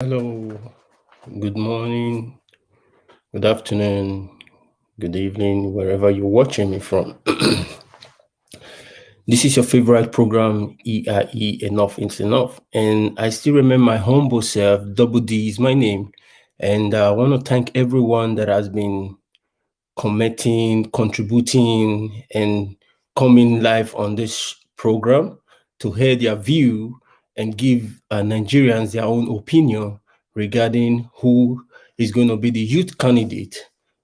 Hello, good morning, good afternoon, good evening, wherever you're watching me from. This is your favorite program, EIE, Enough is Enough. And I still remember my humble self, Double D is my name. And I want to thank everyone that has been commenting, contributing, and coming live on this program to hear their view and give Nigerians their own opinion regarding who is going to be the youth candidate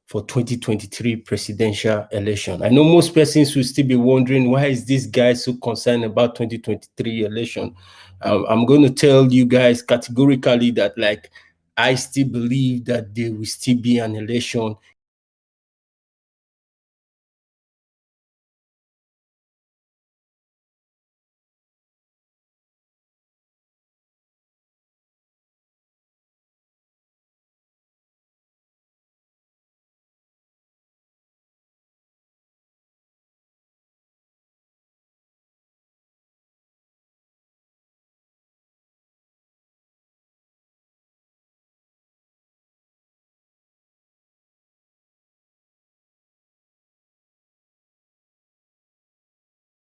for 2023 presidential election. I know most persons will still be wondering, why is this guy so concerned about 2023 election? I'm going to tell you guys categorically that, like, I still believe that there will still be an election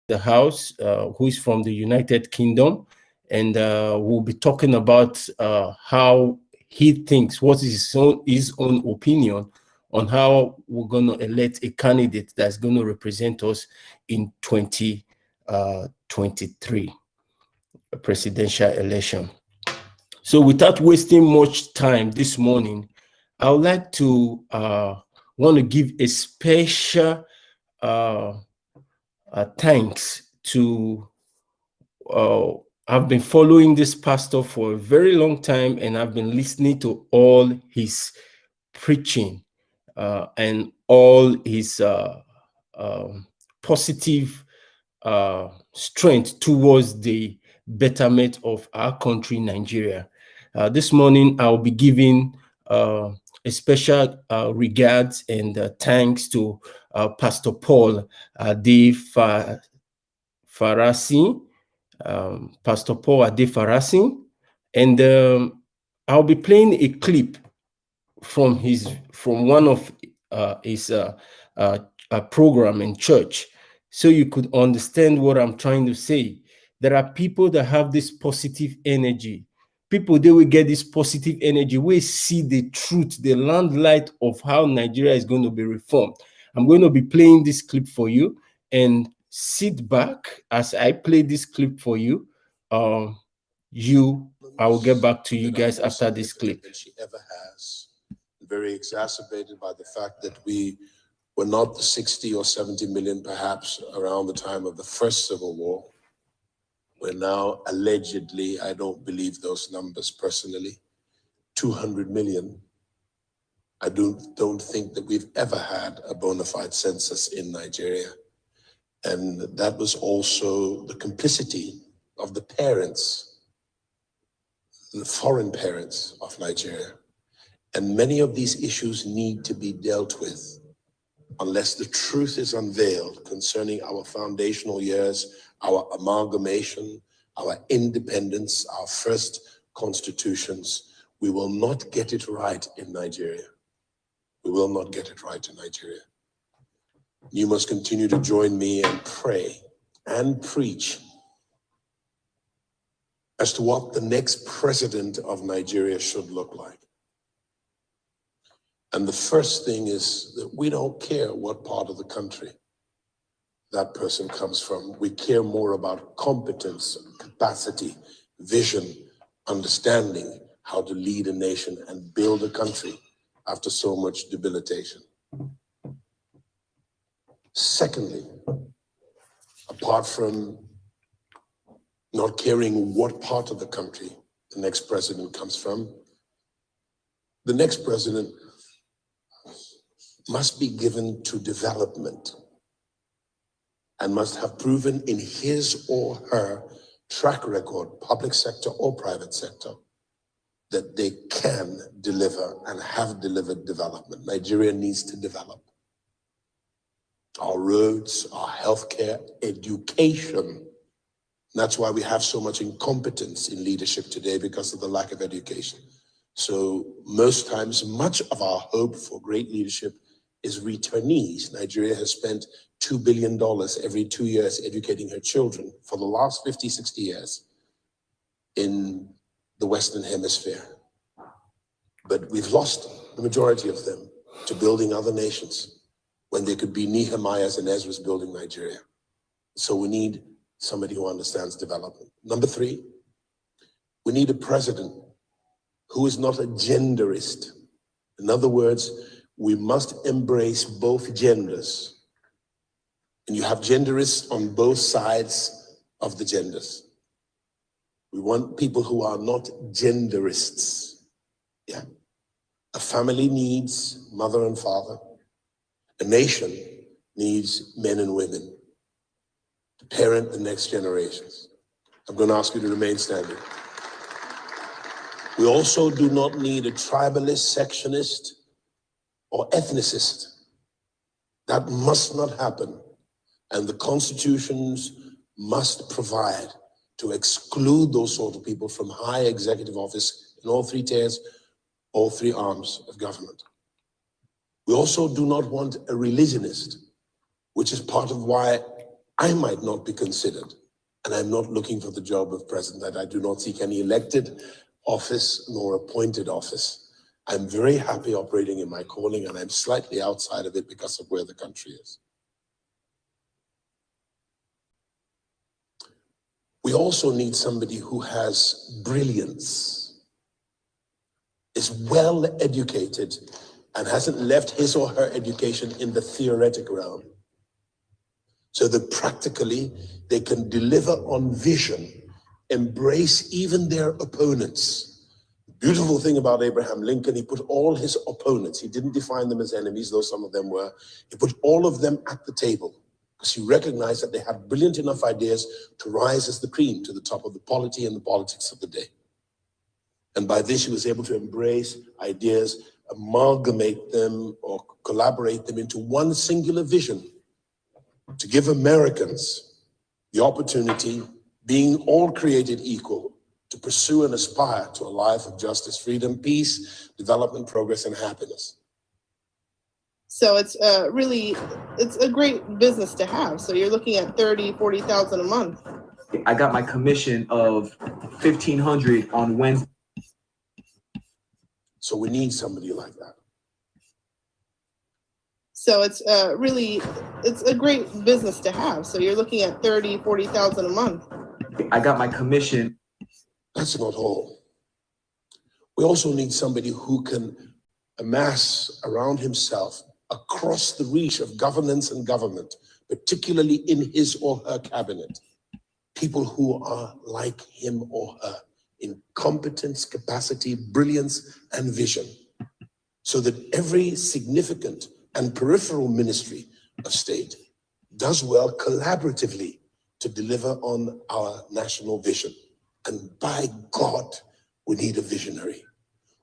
the house, who is from the United Kingdom, and we'll be talking about how he thinks, what is his own opinion on how we're going to elect a candidate that's going to represent us in 2023 presidential election. So without wasting much time this morning, I would like to want to give a special thanks to I've been following this pastor for a very long time, and I've been listening to all his preaching and all his positive strength towards the betterment of our country, Nigeria. This morning, I'll be giving a special regards and thanks to Pastor Paul De Farasi, Pastor Paul De Farasi, and I'll be playing a clip from one of his program in church, so you could understand what I'm trying to say. There are people that have this positive energy. People, they will get this positive energy. We see the truth, the landlight of how Nigeria is going to be reformed. I'm going to be playing this clip for you, and sit back as I play this clip for you. I will get back to you guys after this clip. Than she ever has. Very exacerbated by the fact that we were not the 60 or 70 million perhaps around the time of the first Civil War. We're now allegedly, I don't believe those numbers personally, 200 million. I don't think that we've ever had a bona fide census in Nigeria. And that was also the complicity of the parents, the foreign parents of Nigeria. And many of these issues need to be dealt with unless the truth is unveiled concerning our foundational years, our amalgamation, our independence, our first constitutions. We will not get it right in Nigeria. We will not get it right in Nigeria. You must continue to join me and pray and preach as to what the next president of Nigeria should look like. And the first thing is that we don't care what part of the country that person comes from. We care more about competence, capacity, vision, understanding how to lead a nation and build a country after so much debilitation. Secondly, apart from not caring what part of the country the next president comes from, the next president must be given to development and must have proven in his or her track record, public sector or private sector, that they can deliver and have delivered development. Nigeria needs to develop. Our roads, our healthcare, education That's why we have so much incompetence in leadership today because of the lack of education. So most times, much of our hope for great leadership is returnees. Nigeria has spent $2 billion every 2 years educating her children for the last 50, 60 years in the Western Hemisphere. But we've lost the majority of them to building other nations when they could be Nehemiahs and Ezra's building Nigeria. So we need somebody who understands development. Number 3, we need a president who is not a genderist. In other words, we must embrace both genders. And you have genderists on both sides of the genders. We want people who are not genderists. Yeah. A family needs mother and father. A nation needs men and women to parent the next generations. I'm going to ask you to remain standing. We also do not need a tribalist, sectionist, or ethnicist. That must not happen. And the constitutions must provide to exclude those sort of people from high executive office in all 3 tiers, all 3 arms of government. We also do not want a religionist, which is part of why I might not be considered. And I'm not looking for the job of president. I do not seek any elected office nor appointed office. I'm very happy operating in my calling, and I'm slightly outside of it because of where the country is. We also need somebody who has brilliance, is well educated, and hasn't left his or her education in the theoretic realm, so that practically they can deliver on vision, embrace even their opponents. The beautiful thing about Abraham Lincoln, he put all his opponents, he didn't define them as enemies, though some of them were, he put all of them at the table because he recognized that they had brilliant enough ideas to rise as the cream to the top of the polity and the politics of the day. And by this, he was able to embrace ideas, amalgamate them or collaborate them into one singular vision to give Americans the opportunity, being all created equal, to pursue and aspire to a life of justice, freedom, peace, development, progress, and happiness. So it's it's a great business to have. So you're looking at 30, 40,000 a month. I got my commission of 1,500 on Wednesday. So we need somebody like that. So it's a great business to have. So you're looking at 30, 40,000 a month. I got my commission. That's not all. We also need somebody who can amass around himself across the reach of governance and government, particularly in his or her cabinet, people who are like him or her in competence, capacity, brilliance, and vision, so that every significant and peripheral ministry of state does well collaboratively to deliver on our national vision. And by God, we need a visionary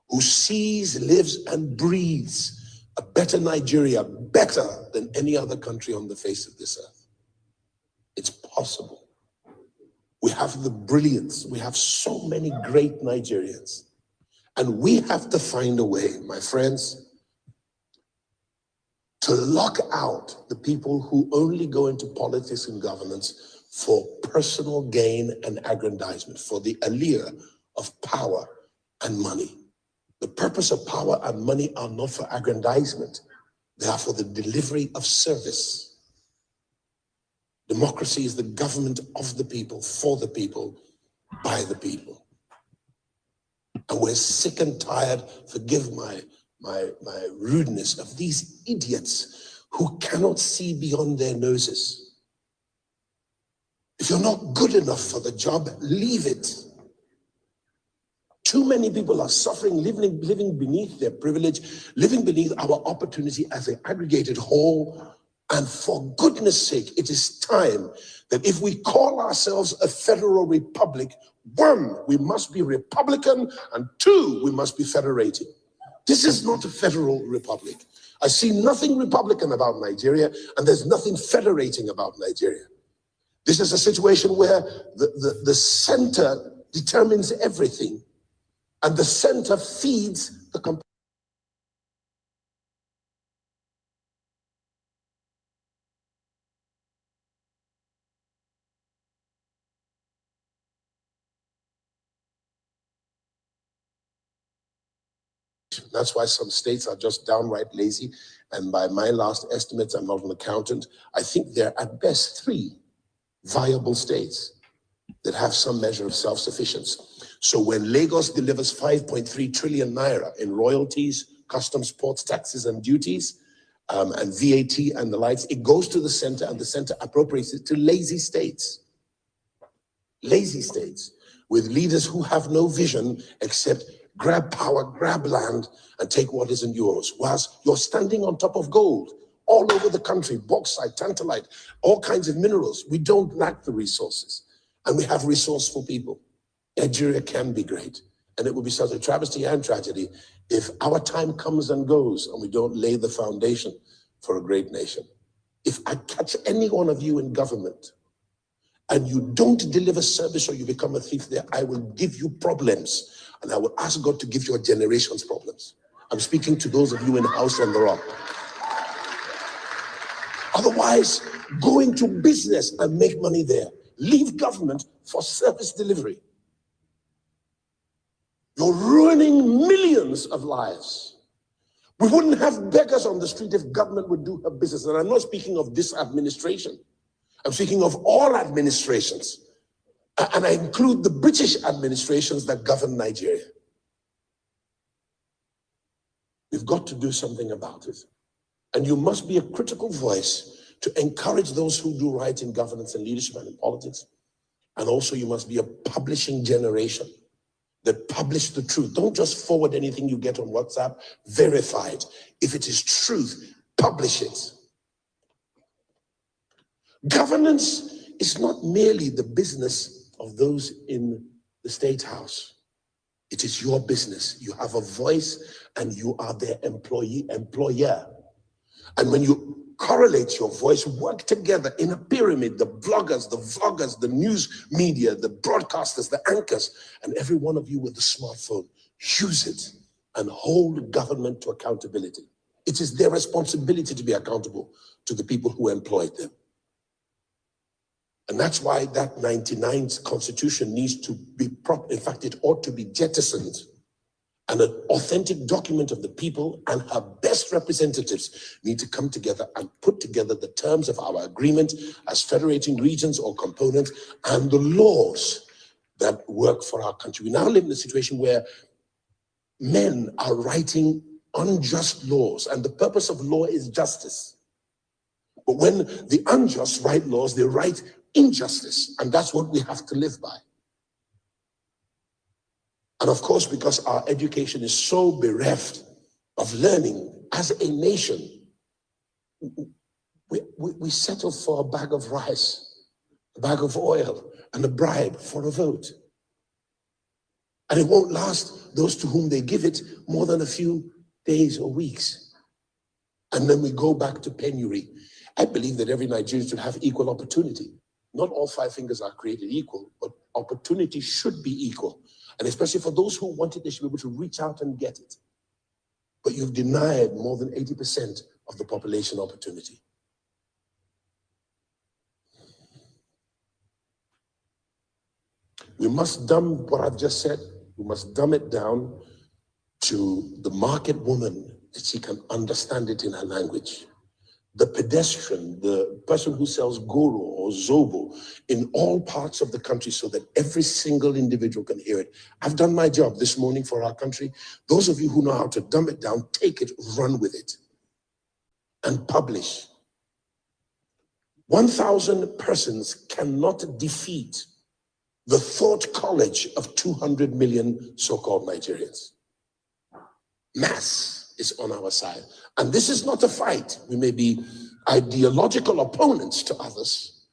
who sees, lives, and breathes a better Nigeria, better than any other country on the face of this earth. It's possible. We have the brilliance. We have so many great Nigerians. And we have to find a way, my friends, to lock out the people who only go into politics and governance for personal gain and aggrandizement, for the allure of power and money. The purpose of power and money are not for aggrandizement. They are for the delivery of service. Democracy is the government of the people, for the people, by the people. And we're sick and tired, forgive my rudeness, of these idiots who cannot see beyond their noses. If you're not good enough for the job, leave it. Too many people are suffering, living beneath their privilege, living beneath our opportunity as an aggregated whole. And for goodness sake, it is time that if we call ourselves a federal republic, 1, we must be Republican, and 2, we must be federating. This is not a federal republic. I see nothing Republican about Nigeria, and there's nothing federating about Nigeria. This is a situation where the center determines everything, and the center feeds the company. That's why some states are just downright lazy. And by my last estimates, I'm not an accountant, I think there are at best 3 viable states that have some measure of self-sufficiency. So when Lagos delivers 5.3 trillion naira in royalties, customs, ports, taxes, and duties, and VAT and the likes, it goes to the center, and the center appropriates it to lazy states with leaders who have no vision except grab power, grab land, and take what isn't yours, whilst you're standing on top of gold all over the country, bauxite, tantalite, all kinds of minerals. We don't lack the resources, and we have resourceful people. Nigeria can be great, and it will be such a travesty and tragedy if our time comes and goes and we don't lay the foundation for a great nation. If I catch any one of you in government and you don't deliver service or you become a thief there, I will give you problems, and I will ask God to give your generations problems. I'm speaking to those of you in the house on the rock. Otherwise, go into business and make money there. Leave government for service delivery. You're ruining millions of lives. We wouldn't have beggars on the street if government would do her business. And I'm not speaking of this administration. I'm speaking of all administrations. And I include the British administrations that govern Nigeria. We've got to do something about it. And you must be a critical voice to encourage those who do right in governance and leadership and in politics. And also you must be a publishing generation that publish the truth. Don't just forward anything you get on WhatsApp, verify it. If it is truth, publish it. Governance is not merely the business of those in the State House. It is your business. You have a voice and you are their employer. And when you correlate your voice, work together in a pyramid, the bloggers, the vloggers, the news media, the broadcasters, the anchors, and every one of you with a smartphone, use it and hold government to accountability. It is their responsibility to be accountable to the people who employed them. And that's why that 99th constitution needs to be in fact, it ought to be jettisoned. And an authentic document of the people and her best representatives need to come together and put together the terms of our agreement as federating regions or components and the laws that work for our country. We now live in a situation where men are writing unjust laws, and the purpose of law is justice. But when the unjust write laws, they write injustice, and that's what we have to live by. And of course, because our education is so bereft of learning as a nation, we settle for a bag of rice, a bag of oil, and a bribe for a vote. And it won't last those to whom they give it more than a few days or weeks. And then we go back to penury. I believe that every Nigerian should have equal opportunity. Not all 5 fingers are created equal, but opportunity should be equal. And especially for those who want it, they should be able to reach out and get it. But you've denied more than 80% of the population opportunity. We must dumb what I've just said. We must dumb it down to the market woman that she can understand it in her language. The pedestrian, the person who sells goro or zobo in all parts of the country so that every single individual can hear it. I've done my job this morning for our country. Those of you who know how to dumb it down, take it, run with it, and publish. 1,000 persons cannot defeat the thought college of 200 million so-called Nigerians. Mass is on our side. And this is not a fight. We may be ideological opponents to others,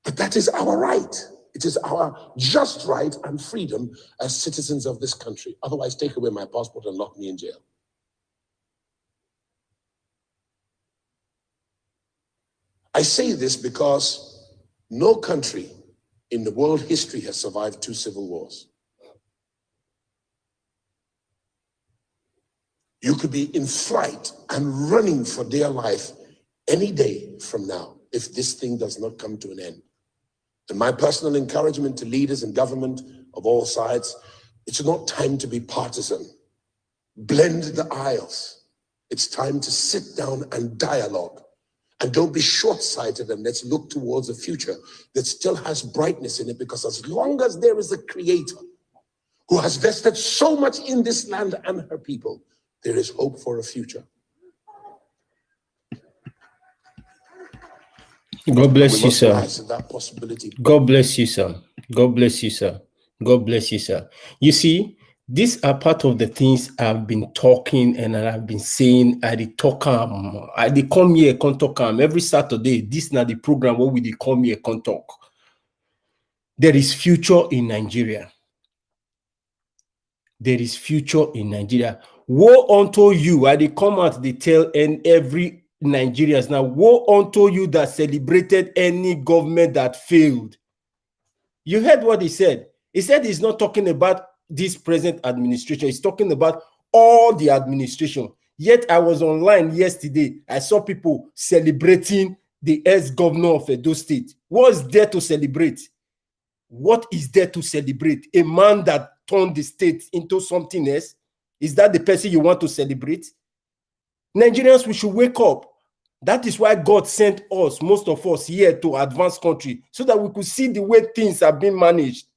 but that is our right. It is our just right and freedom as citizens of this country. Otherwise, take away my passport and lock me in jail. I say this because No country in the world history has survived 2 civil wars. You could be in flight and running for dear life any day from now if this thing does not come to an end. And my personal encouragement to leaders in government of all sides, it's not time to be partisan. Blend the aisles. It's time to sit down and dialogue. And don't be short-sighted, and let's look towards a future that still has brightness in it, because as long as there is a creator who has vested so much in this land and her people, there is hope for a future. God bless you, sir. That possibility. God bless you, sir. God bless you, sir. God bless you, sir. You see, these are part of the things I've been talking and I've been saying. I come here, can talk every Saturday. This is not the program where we come here, can talk. There is future in Nigeria. There is future in Nigeria. Woe unto you! I come out, they tell and every Nigerians now, woe unto you that celebrated any government that failed. You heard what he said. He said he's not talking about this present administration. He's talking about all the administration. Yet I was online yesterday. I saw people celebrating the ex-governor of Edo State. What's there to celebrate? What is there to celebrate? A man that turned the state into something else? Is that the person you want to celebrate? Nigerians, we should wake up. That is why God sent us, most of us here, to advanced country, so that we could see the way things are being managed.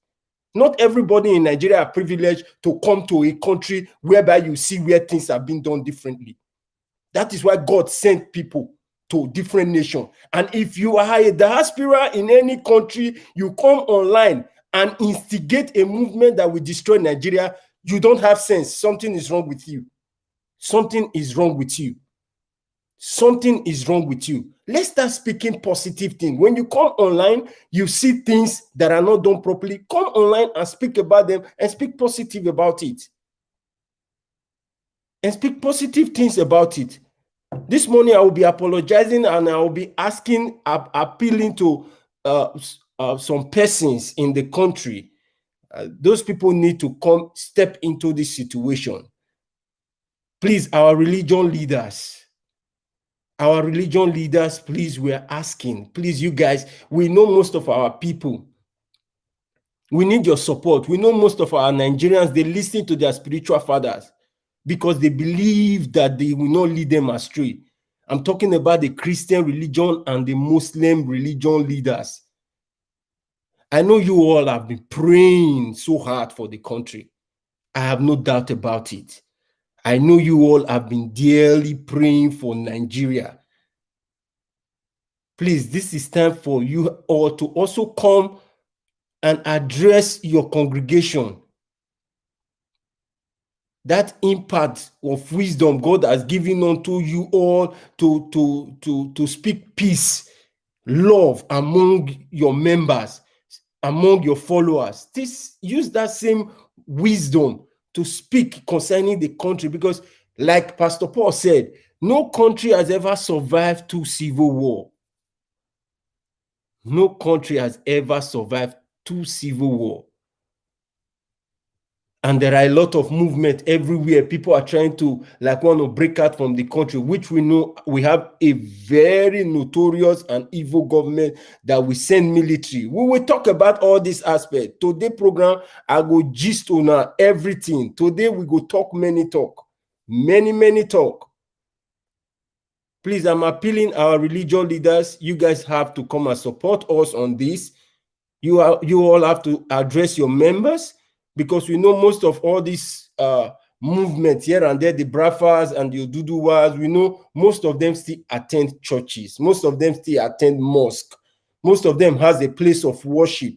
Not everybody in Nigeria are privileged to come to a country whereby you see where things are being done differently. That is why God sent people to different nations. And if you are a diaspora in any country, you come online and instigate a movement that will destroy Nigeria, you don't have sense. Something is wrong with you. Something is wrong with you. Something is wrong with you. Let's start speaking positive things. When you come online, you see things that are not done properly. Come online and speak about them and speak positive about it. And speak positive things about it. This morning, I will be apologizing and I will be asking, appealing to some persons in the country. Those people need to come step into this situation. Please, our religion leaders, please, we are asking, please, you guys, we know most of our people. We need your support. We know most of our Nigerians, they listen to their spiritual fathers because they believe that they will not lead them astray. I'm talking about the Christian religion and the Muslim religion leaders. I know you all have been praying so hard for the country. I have no doubt about it. I know you all have been dearly praying for Nigeria. Please, this is time for you all to also come and address your congregation. That impact of wisdom God has given unto you all to speak peace, love among your members, among your followers. Use that same wisdom to speak concerning the country, because like Pastor Paul said, no country has ever survived 2 civil wars. No country has ever survived 2 civil wars. And there are a lot of movement everywhere. People are trying to want to break out from the country, which we know we have a very notorious and evil government that we send military. We will talk about all these aspects. Today program, I go gist on everything. Today we go talk many talk. Many talk. Please, I'm appealing our religious leaders. You guys have to come and support us on this. You all have to address your members, because we know most of all these movements here and there, the Brafas and the Oduduwas, we know most of them still attend churches. Most of them still attend mosque. Most of them has a place of worship.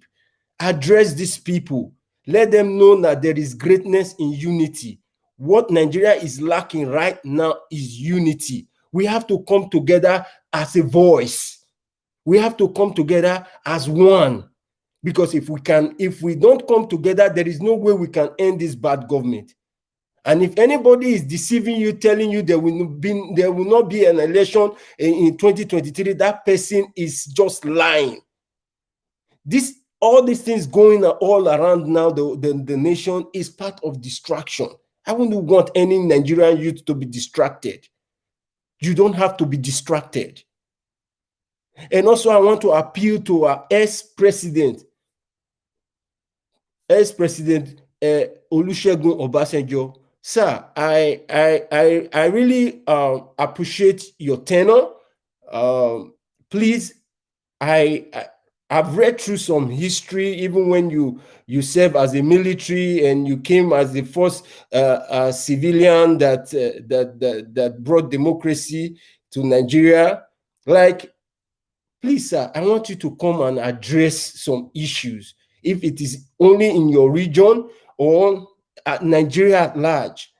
Address these people. Let them know that there is greatness in unity. What Nigeria is lacking right now is unity. We have to come together as a voice. We have to come together as one. Because if we don't come together, there is no way we can end this bad government. And if anybody is deceiving you, telling you there will not be an election in 2023, that person is just lying. All these things going all around now, the nation is part of distraction. I wouldn't want any Nigerian youth to be distracted. You don't have to be distracted. And also, I want to appeal to our ex-president Olusegun Obasanjo. Sir, I really appreciate your tenor. Please, I've read through some history, even when you serve as a military and you came as the first civilian that brought democracy to Nigeria. Like, please, sir, I want you to come and address some issues, if it is only in your region or at Nigeria at large.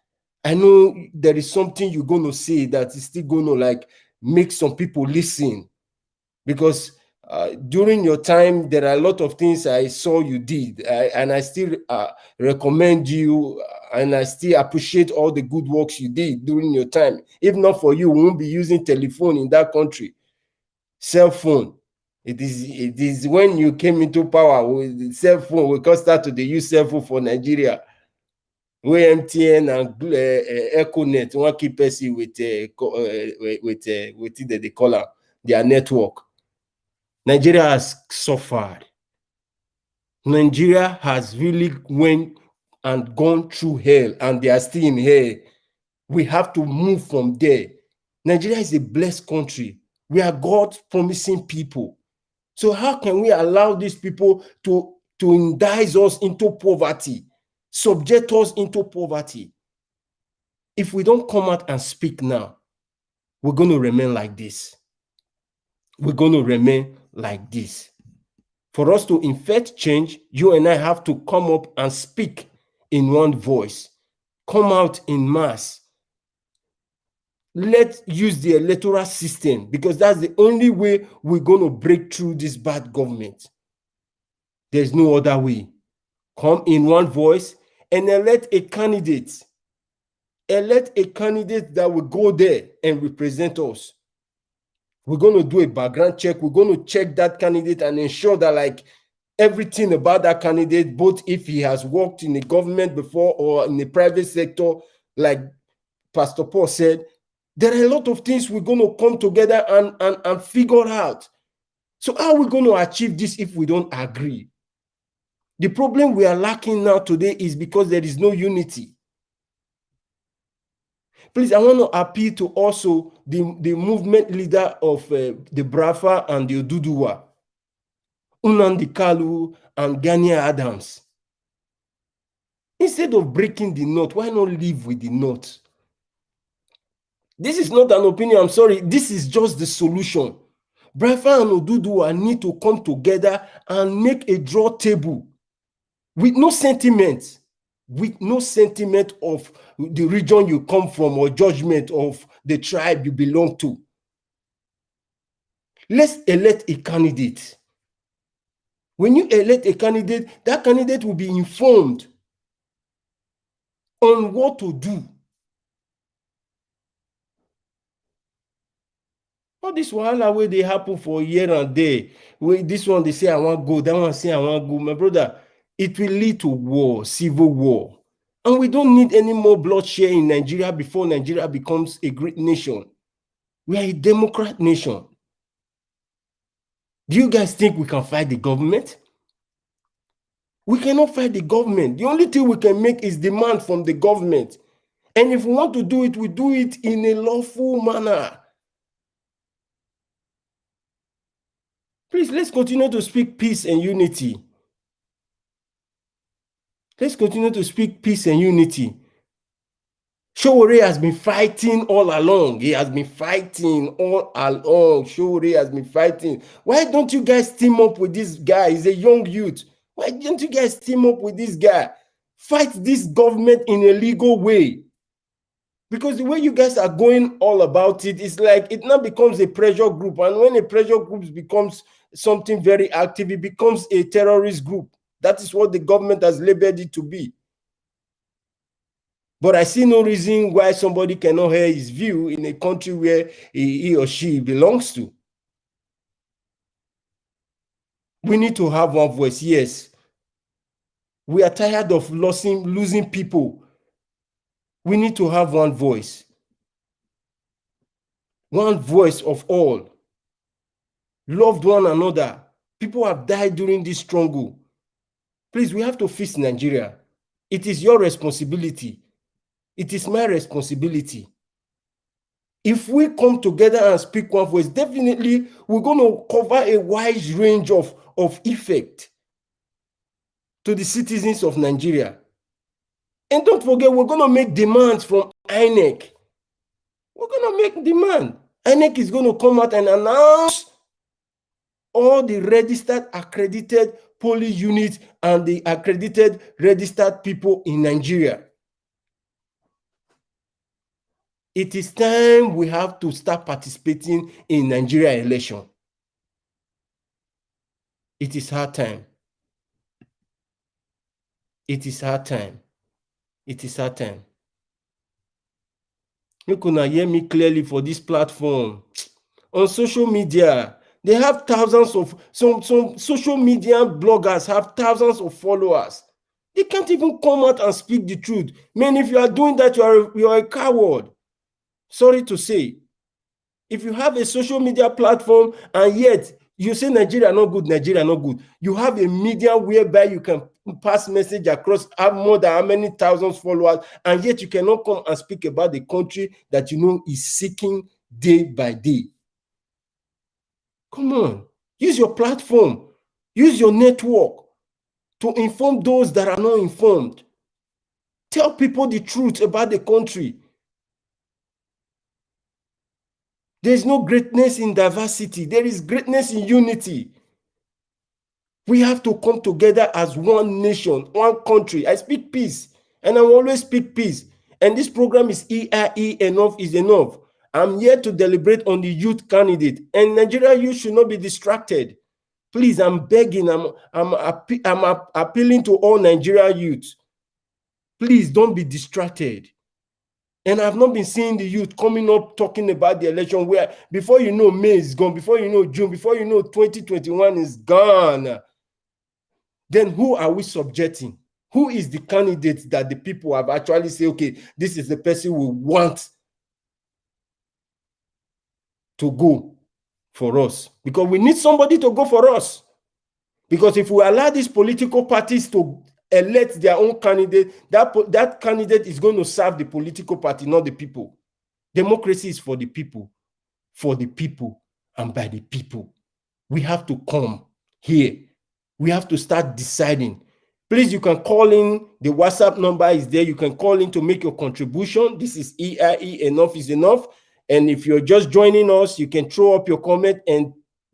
I know there is something you're going to say that is still going to like make some people listen, because during your time, there are a lot of things I saw you did, and I still recommend you, and I still appreciate all the good works you did during your time. If not for you, we won't be using telephone in that country, cell phone. It is when you came into power with the cell phone, we can start to use cell phone for Nigeria. Where MTN and Econet want keep us with the color, their network. Nigeria has suffered. Nigeria has really went and gone through hell, and they are still in hell. We have to move from there. Nigeria is a blessed country. We are God's promising people. So how can we allow these people to indict us into poverty, subject us into poverty? If we don't come out and speak now, we're going to remain like this. We're going to remain like this. For us to effect change, you and I have to come up and speak in one voice. Come out in mass. Let's use the electoral system, because that's the only way we're going to break through this bad government. There's no other way. Come in one voice and elect a candidate. Elect a candidate that will go there and represent us. We're going to do a background check. We're going to check that candidate and ensure that like everything about that candidate, both if he has worked in the government before or in the private sector, like Pastor Paul said, there are a lot of things we're going to come together and figure out. So how are we going to achieve this if we don't agree? The problem we are lacking now today is because there is no unity. Please, I want to appeal to also the movement leader of the Brafa and the Oduduwa, Nnamdi Kanu and Gani Adams. Instead of breaking the knot, why not live with the knot? This is not an opinion, I'm sorry. This is just the solution. Brafa and Oduduwa need to come together and make a draw table with no sentiment. With no sentiment of the region you come from or judgment of the tribe you belong to. Let's elect a candidate. When you elect a candidate, that candidate will be informed on what to do. All this wahala where they happen for here and there. Where this one they say I want to go, that one say I want to go. My brother, it will lead to war, civil war. And we don't need any more bloodshed in Nigeria before Nigeria becomes a great nation. We are a democrat nation. Do you guys think we can fight the government? We cannot fight the government. The only thing we can make is demand from the government. And if we want to do it, we do it in a lawful manner. Please, let's continue to speak peace and unity. Let's continue to speak peace and unity. Showore has been fighting all along. He has been fighting all along. Showore has been fighting. Why don't you guys team up with this guy? He's a young youth. Why don't you guys team up with this guy? Fight this government in a legal way. Because the way you guys are going all about it, it's like it now becomes a pressure group. And when a pressure group becomes something very active, it becomes a terrorist group. That is what the government has labeled it to be. But I see no reason why somebody cannot hear his view in a country where he or she belongs to. We need to have one voice, yes. We are tired of losing people. We need to have one voice of all. Loved one another. People have died during this struggle. Please, we have to fix Nigeria. It is your responsibility. It is my responsibility. If we come together and speak one voice, definitely we're going to cover a wide range of effect to the citizens of Nigeria. And don't forget, we're going to make demands from INEC. We're going to make demand. INEC is going to come out and announce all the registered, accredited polling units and the accredited, registered people in Nigeria. It is time we have to start participating in Nigeria election. It is hard time. It is hard time. It is hard time. You can hear me clearly for this platform. On social media, they have thousands of, some social media bloggers have thousands of followers. They can't even come out and speak the truth. Man, if you are doing that, you are a coward. Sorry to say. If you have a social media platform and yet you say Nigeria not good, Nigeria not good, you have a media whereby you can pass message across, have more than how many thousands followers, and yet you cannot come and speak about the country that you know is seeking day by day. Come on, use your platform, use your network to inform those that are not informed. Tell people the truth about the country. There is no greatness in diversity. There is greatness in unity. We have to come together as one nation, one country. I speak peace, and I will always speak peace. And this program is EIE, enough is enough. I'm here to deliberate on the youth candidate, and Nigeria youth should not be distracted. Please, I'm begging, I'm appealing to all Nigeria youth. Please don't be distracted. And I've not been seeing the youth coming up talking about the election where before you know May is gone, before you know June, before you know 2021 is gone. Then who are we subjecting? Who is the candidate that the people have actually said, okay, this is the person we want to go for us? Because we need somebody to go for us. Because if we allow these political parties to elect their own candidate, that candidate is going to serve the political party, not the people. Democracy is for the people, and by the people. We have to come here. We have to start deciding. Please, you can call in. The WhatsApp number is there. You can call in to make your contribution. This is EIE, enough is enough. And if you're just joining us, you can throw up your comment and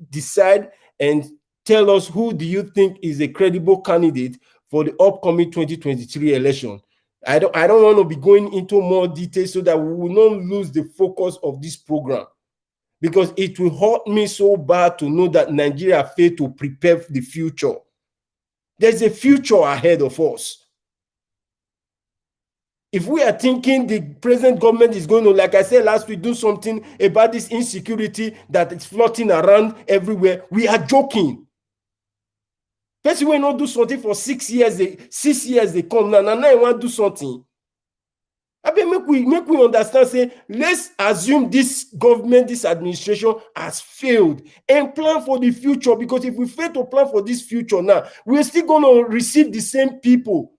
decide and tell us who do you think is a credible candidate for the upcoming 2023 election. I don't want to be going into more details so that we will not lose the focus of this program, because it will hurt me so bad to know that Nigeria failed to prepare for the future. There's a future ahead of us. If we are thinking the present government is going to, like I said last week, do something about this insecurity that is floating around everywhere, we are joking. Person will not do something for 6 years, 6 years they come now, and now I want to do something. I mean, make we understand, say, let's assume this government, this administration has failed and plan for the future, because if we fail to plan for this future now, we're still going to receive the same people.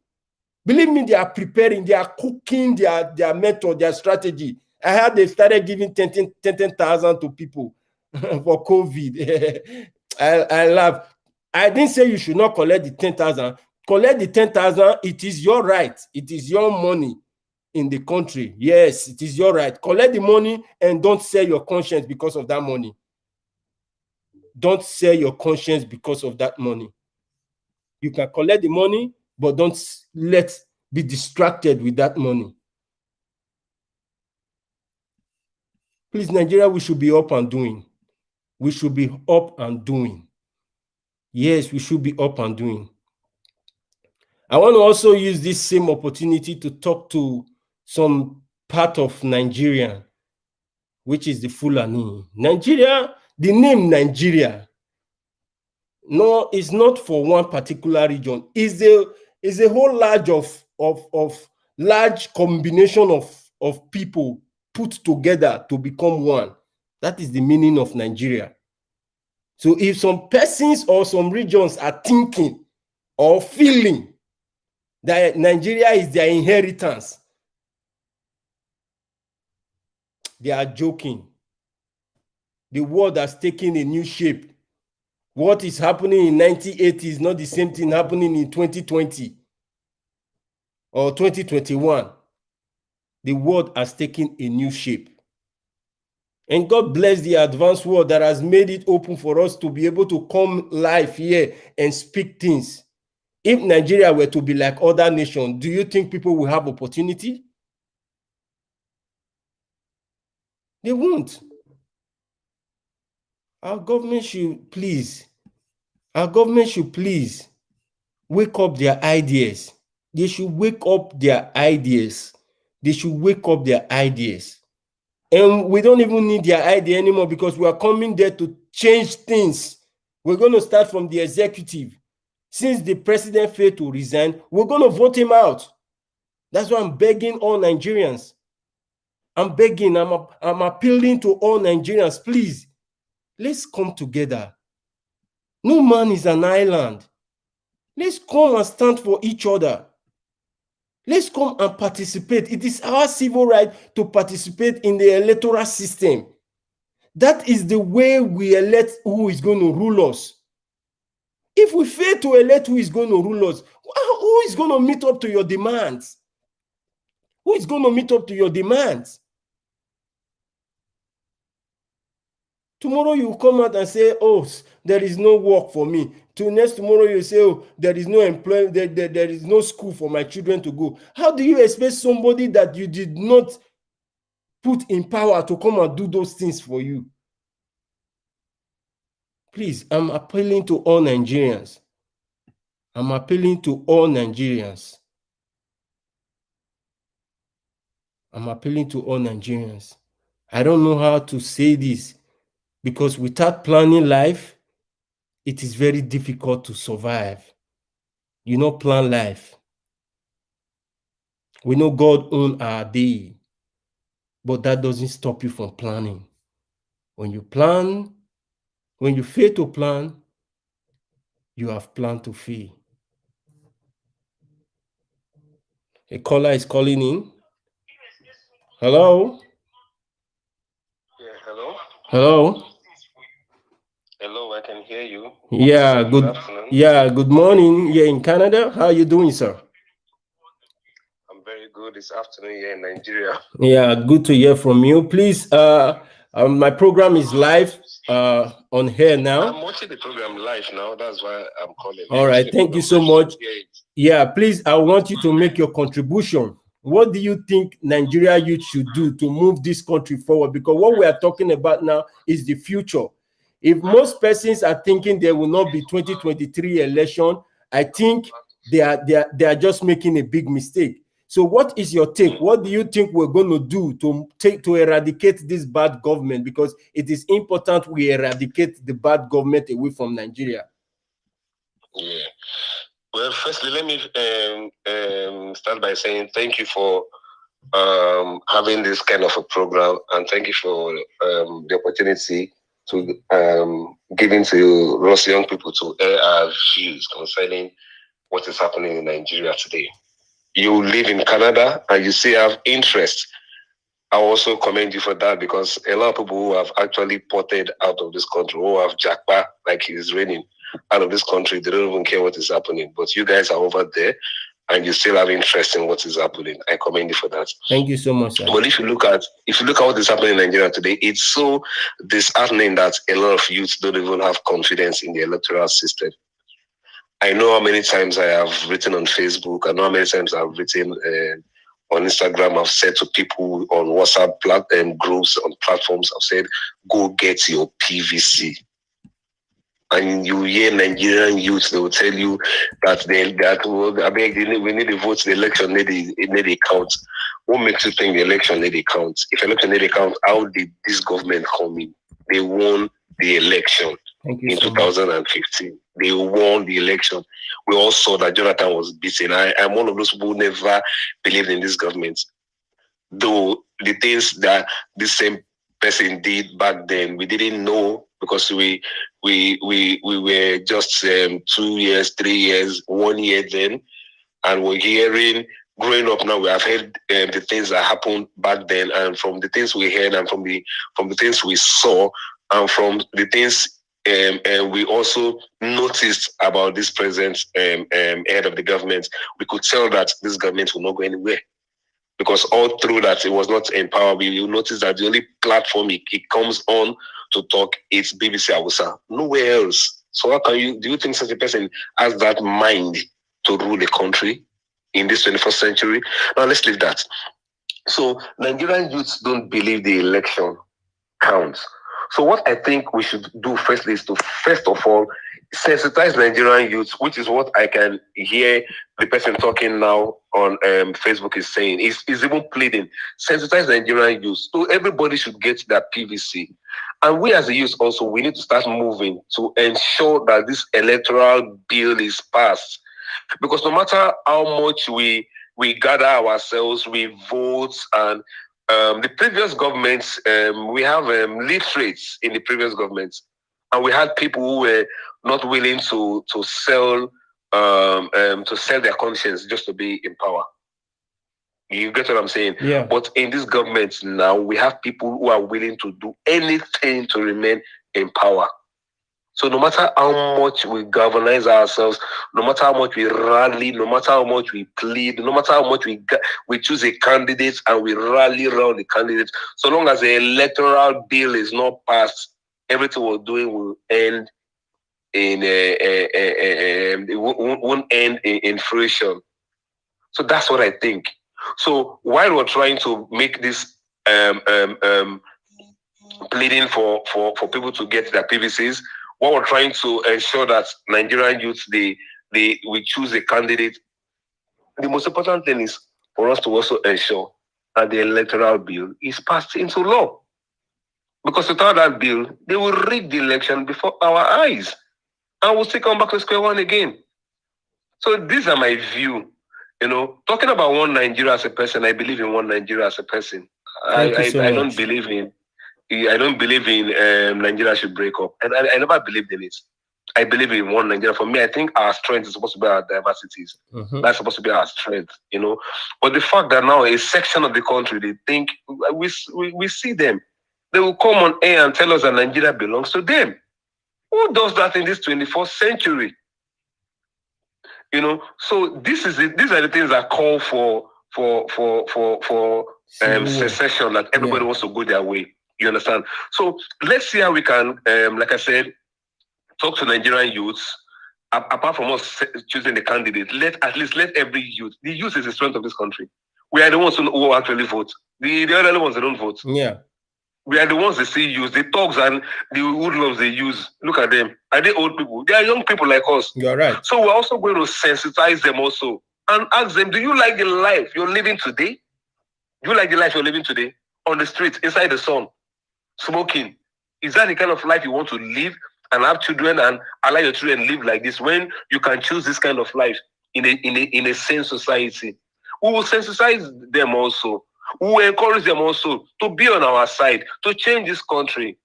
Believe me, they are preparing, they are cooking their method, their strategy. I heard they started giving 10,000 to people for COVID. I laugh. I didn't say you should not collect the 10,000. Collect the 10,000. It is your right. It is your money in the country. Yes, it is your right. Collect the money and don't sell your conscience because of that money. Don't sell your conscience because of that money. You can collect the money, but don't be distracted with that money. Please, Nigeria, we should be up and doing. We should be up and doing. Yes, we should be up and doing. I want to also use this same opportunity to talk to some part of Nigeria, which is the Fulani. Nigeria, the name Nigeria, No, it's not for one particular region. It's a whole large combination of people put together to become one. That is the meaning of Nigeria. So if some persons or some regions are thinking or feeling that Nigeria is their inheritance, they are joking. The world has taken a new shape. What is happening in 1980 is not the same thing happening in 2020 or 2021. The world has taken a new shape. And God bless the advanced world that has made it open for us to be able to come live here and speak things. If Nigeria were to be like other nations, do you think people will have opportunity? They won't. Our government should please wake up their ideas. They should wake up their ideas. They should wake up their ideas. And we don't even need their idea anymore because we are coming there to change things. We're going to start from the executive. Since the president failed to resign, we're going to vote him out. That's why I'm begging all Nigerians. I'm appealing to all Nigerians, please, let's come together. No man is an island. Let's come and stand for each other. Let's come and participate. It is our civil right to participate in the electoral system. That is the way we elect who is going to rule us. If we fail to elect who is going to rule us, who is going to meet up to your demands? Who is going to meet up to your demands? Tomorrow you come out and say, oh, there is no work for me. Tomorrow you say, oh, there is no employment, there is no school for my children to go. How do you expect somebody that you did not put in power to come and do those things for you? Please, I'm appealing to all Nigerians. I'm appealing to all Nigerians. I'm appealing to all Nigerians. I don't know how to say this because without planning life, it is very difficult to survive. You know, plan life. We know God owns our day, but that doesn't stop you from planning. When you plan, when you fail to plan, you have planned to fail. A caller is calling in. Hello? Yeah, hello? Hello? Hello, I can hear you. Yeah, good afternoon. Yeah, good morning. You're in Canada. How are you doing, sir? I'm very good this afternoon here in Nigeria. Yeah, good to hear from you. Please, my program is live on here now. I'm watching the program live now. That's why I'm calling. All right, thank you so much. Yeah, please, I want you to make your contribution. What do you think Nigeria youth should do to move this country forward? Because what we are talking about now is the future. If most persons are thinking there will not be 2023 election, I think they are just making a big mistake. So what is your take? What do you think we're going to do to eradicate this bad government? Because it is important we eradicate the bad government away from Nigeria. Yeah. Well, firstly, let me start by saying thank you for having this kind of a program, and thank you for the opportunity to giving to us young people to air our views concerning what is happening in Nigeria today. You live in Canada and you still have interest. I also commend you for that, because a lot of people who have actually ported out of this country, who have jackpot like it is raining out of this country, they don't even care what is happening. But you guys are over there and you still have interest in what is happening. I commend you for that. Thank you so much, sir. But if you look at what is happening in Nigeria today, it's so disheartening that a lot of youths don't even have confidence in the electoral system. I know how many times I have written on Facebook. I know how many times I've written on Instagram. I've said to people on WhatsApp groups, on platforms, I've said, go get your PVC. And you hear Nigerian youths, they will tell you that we need to vote the election, need a count. What makes you think the election need a count? If election need a count, how did this government come in? They won the election. Thank you in so much. 2015. They won the election. We all saw that Jonathan was beaten. I'm one of those people who never believed in this government. Though the things that this same person did back then, we didn't know because we were just 2 years, 3 years, 1 year then, and we're hearing. Growing up now, we have heard the things that happened back then, and from the things we heard, and from the things we saw, and from the things and we also noticed about this present head of the government, we could tell that this government will not go anywhere. Because all through that, it was not in power. You notice that the only platform it comes on to talk is BBC Hausa, nowhere else. So how can you, do you think such a person has that mind to rule the country in this 21st century? Now let's leave that. So Nigerian youths don't believe the election counts. So what I think we should do firstly is to, first of all, sensitize Nigerian youths, which is what I can hear the person talking now on Facebook is saying. Is even pleading, sensitize Nigerian youths. So everybody should get that PVC. And we as a youth also, we need to start moving to ensure that this electoral bill is passed. Because no matter how much we gather ourselves, we vote, and the previous governments, we have literates in the previous governments, and we had people who were not willing to sell their conscience just to be in power. You get what I'm saying? Yeah. But in this government now, we have people who are willing to do anything to remain in power. So no matter how much we galvanize ourselves, no matter how much we rally, no matter how much we plead, no matter how much we choose a candidate and we rally around the candidate, so long as the electoral bill is not passed, everything we're doing will end it won't end in fruition. So that's what I think. So while we're trying to make this pleading for people to get their PVCs, what we're trying to ensure that Nigerian youths we choose a candidate. The most important thing is for us to also ensure that the electoral bill is passed into law. Because without that bill, they will rig the election before our eyes. And we'll still come back to square one again. So these are my view. You know, talking about one Nigeria as a person, I believe in one Nigeria as a person. I don't believe in Nigeria should break up. And I never believed in it. I believe in one Nigeria. For me, I think our strength is supposed to be our diversities. Mm-hmm. That's supposed to be our strength, you know. But the fact that now a section of the country, they think, we see them. They will come on air and tell us that Nigeria belongs to them. Who does that in this 21st century? You know, so these are the things that call for secession, that everybody wants to go their way. You understand? So let's see how we can, like I said, talk to Nigerian youths. Apart from us choosing the candidate, at least let every youth. The youth is the strength of this country. We are the ones who actually vote. The other ones, they don't vote. Yeah. We are the ones that still use. The thugs and the hoodlums they use. Look at them. Are they old people? They are young people like us. You're right. So we're also going to sensitize them also and ask them, do you like the life you're living today? Do you like the life you're living today? On the street, inside the sun, smoking. Is that the kind of life you want to live and have children and allow your children live like this when you can choose this kind of life in a sane society? We will sensitize them also. We will encourage them also to be on our side, to change this country.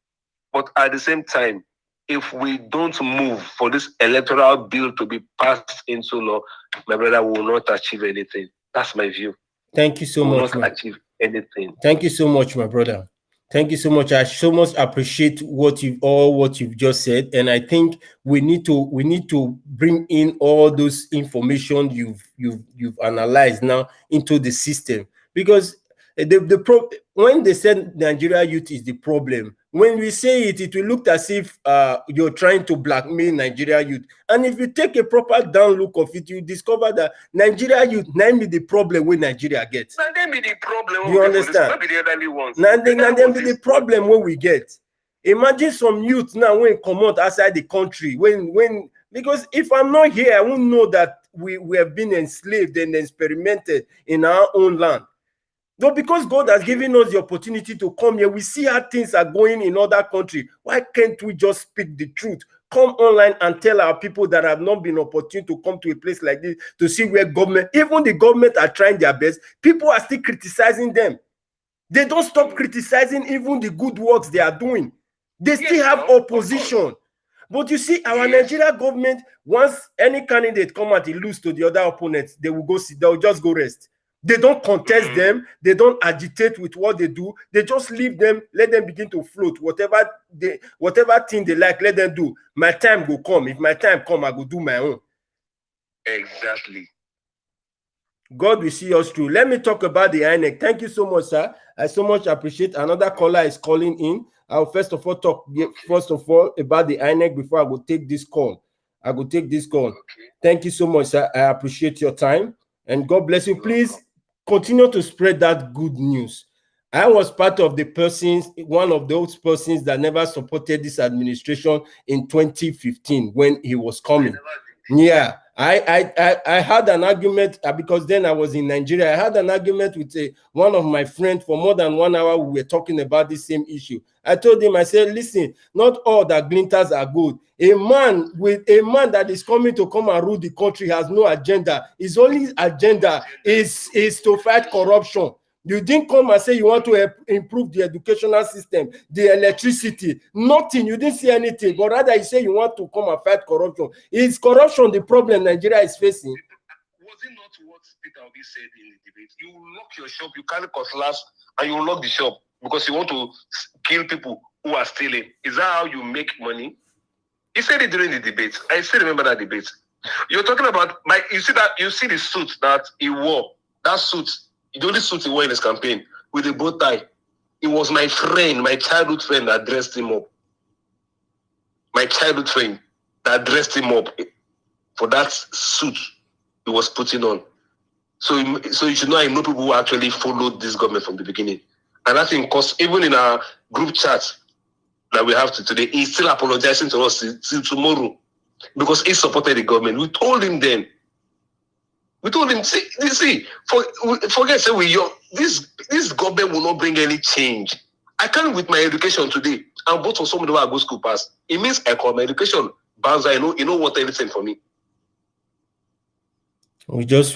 But at the same time, if we don't move for this electoral bill to be passed into law, my brother, will not achieve anything. That's my view. Thank you so much. Will not achieve anything. Thank you so much, my brother. Thank you so much. I so much appreciate what you've just said, and I think we need to bring in all those information you've analyzed now into the system, because when they said Nigeria youth is the problem, when we say it, it will look as if you're trying to blackmail Nigeria youth. And if you take a proper down look of it, you discover that Nigeria youth may be the problem when Nigeria gets. Now they be the problem. You understand? Not be the elderly ones. Now they be the problem when we get. Imagine some youth now when come out outside the country, because if I'm not here, I won't know that we have been enslaved and experimented in our own land. No, because God has given us the opportunity to come here, we see how things are going in other countries. Why can't we just speak the truth? Come online and tell our people that have not been opportune to come to a place like this to see where government, even the government are trying their best. People are still criticizing them. They don't stop criticizing even the good works they are doing. They still have opposition. But you see, our Nigeria government, once any candidate come out, he lose to the other opponents, they will go sit, they'll just go rest. They don't contest them, they don't agitate with what they do, they just leave them, let them begin to float. Whatever thing they like, let them do. My time will come. If my time come, I will do my own. Exactly. God will see us through. Let me talk about the INEC. Thank you so much, sir. I so much appreciate. Another caller is calling in. I'll first of all talk about the INEC before I will take this call. Okay. Thank you so much, sir. I appreciate your time. And God bless you. Please continue to spread that good news. I was part of the persons, one of those persons that never supported this administration in 2015 when he was coming. Yeah, I had an argument because then I was in Nigeria. I had an argument with one of my friends for more than 1 hour. We were talking about the same issue. I told him, I said, listen, not all that glinters are good. A man that is coming to come and rule the country has no agenda. His only agenda is to fight corruption. You didn't come and say you want to improve the educational system, the electricity, nothing. You didn't say anything, but rather you say you want to come and fight corruption. Is corruption the problem Nigeria is facing? Was it not what Peter Obi said in the debate? You lock your shop, you carry cutlass, and you lock the shop because you want to kill people who are stealing. Is that how you make money? He said it during the debate. I still remember that debate. You're talking about, you see the suit that he wore, that suit. The only suit he wore in his campaign with a bow tie. It was my friend, my childhood friend that dressed him up. My childhood friend that dressed him up for that suit he was putting on. So you should know I know people who actually followed this government from the beginning. And I think because even in our group chat that we have today, he's still apologizing to us till tomorrow because he supported the government. We told him then. We told him, forget, this government will not bring any change. I can't with my education today and vote for somebody who I go school pass. It means I call my education bounce. I know, what anything for me. We just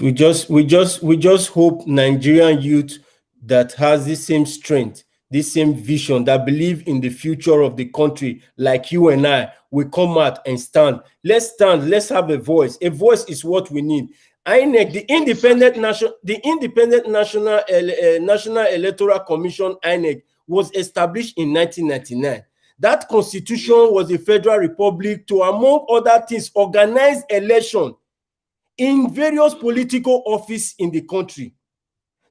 hope Nigerian youth that has the same strength, this same vision, that believe in the future of the country, like you and I, will come out and stand. Let's stand. Let's have a voice. A voice is what we need. INEC, the Independent National Electoral Commission, INEC, was established in 1999. That constitution was a federal republic to, among other things, organize election in various political offices in the country.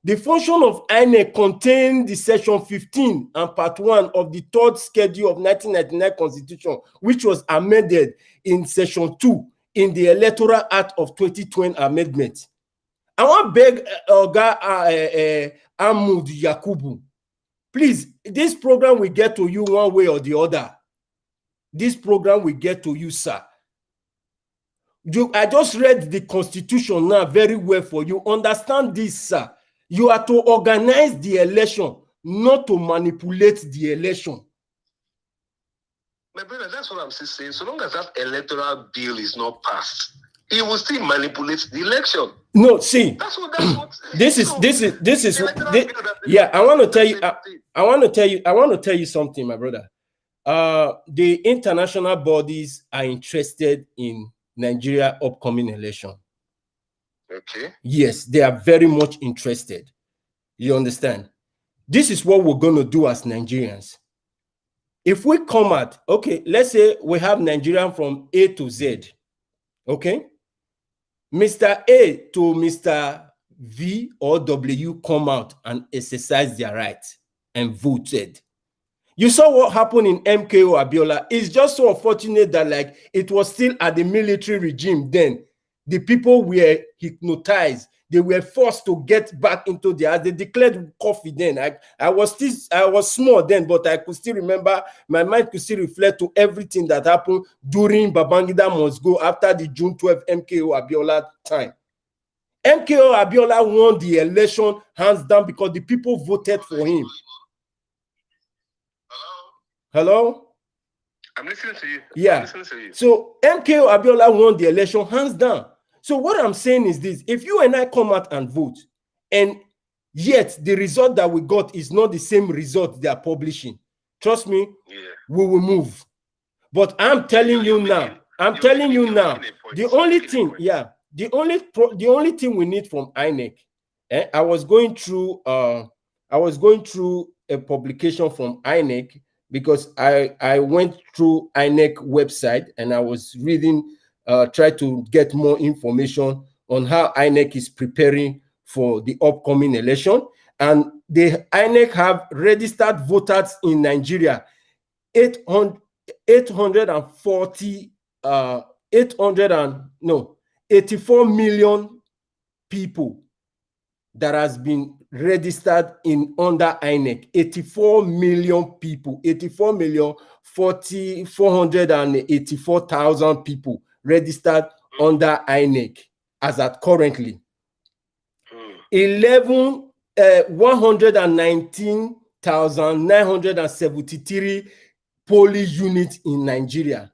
The function of INEC contained the section 15 and part 1 of the third schedule of 1999 constitution, which was amended in section 2 in the Electoral Act of 2020 amendment. I want to beg Oga Ahmud Yakubu, please, this program will get to you one way or the other. This program will get to you, sir. I just read the constitution now very well for you. Understand this, sir. You are to organize the election, not to manipulate the election. My brother, that's what I'm still saying. So long as that electoral bill is not passed, he will still manipulate the election. No, see, that's what yeah, I want to tell you something, my brother. The international bodies are interested in Nigeria upcoming election. Okay. Yes, they are very much interested. You understand? This is what we're going to do as Nigerians. If we come out, okay, let's say we have Nigerian from A to Z, okay? Mr. A to Mr. V or W come out and exercise their right and voted. You saw what happened in MKO Abiola. It's just so unfortunate that like it was still at the military regime then. The people were hypnotized. They were forced to get back into the house. They declared coffee then. I was small then, but I could still remember, my mind could still reflect to everything that happened during Babangida must go after the June 12 MKO Abiola time. MKO Abiola won the election hands down because the people voted for him. Hello? I'm listening to you. Yeah. I'm listening to you. So MKO Abiola won the election hands down. So what I'm saying is this: if you and I come out and vote, and yet the result that we got is not the same result they are publishing, trust me, we will move. But I'm telling you now, the only thing, the only thing we need from INEC, I was going through a publication from INEC because I went through INEC website and I was reading, try to get more information on how INEC is preparing for the upcoming election. And the INEC have registered voters in Nigeria, 84 million people that has been registered in under INEC. 84 million people, 484,000 people registered under INEC as at currently. 119,973 polling units in Nigeria.